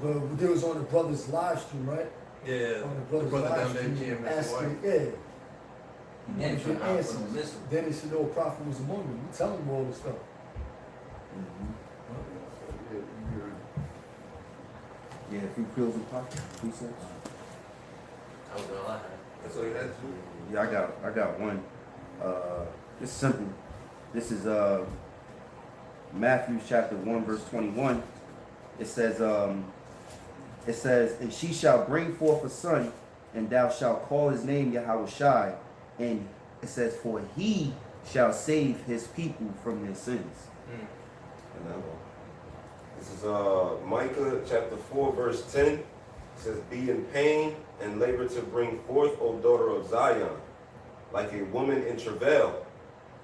Well, they was on the brothers live stream, right? Yeah. On the The brothers brother live down there, stream, GMS. asking, yeah. And Get answers. Then they should know a prophet was among them. You tell them all this stuff. Yeah, a few pills and pop, precepts. That was all I had. That's all you had to do. Yeah, I got one. It's simple. This is Matthew chapter 1, verse 21. It says, and she shall bring forth a son, and thou shalt call his name Yahushai, and it says, for he shall save his people from their sins. This is Micah chapter 4, verse 10. It says, be in pain and labor to bring forth, O daughter of Zion, like a woman in travail.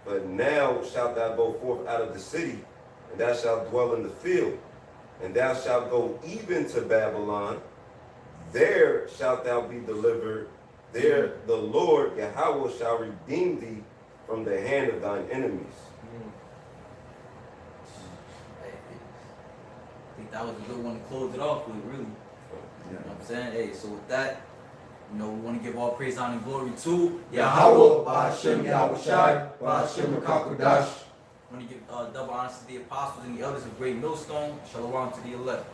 But now shalt thou go forth out of the city, and thou shalt dwell in the field, and thou shalt go even to Babylon. There shalt thou be delivered. There the Lord Yahweh shall redeem thee from the hand of thine enemies. I think that was a good one to close it off with, really. You know what I'm saying? Hey, so with that, you know, we want to give all praise, honor, and glory to Yahweh, Ba'ashem Yahushai, Ba'ashem Rakakodash. I want to give double honors to the apostles and the elders of Great Millstone. Shalom to the elect.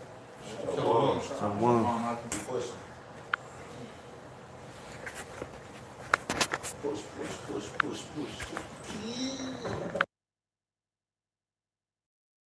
Shalom. Shalom. Push, push, push, push, push.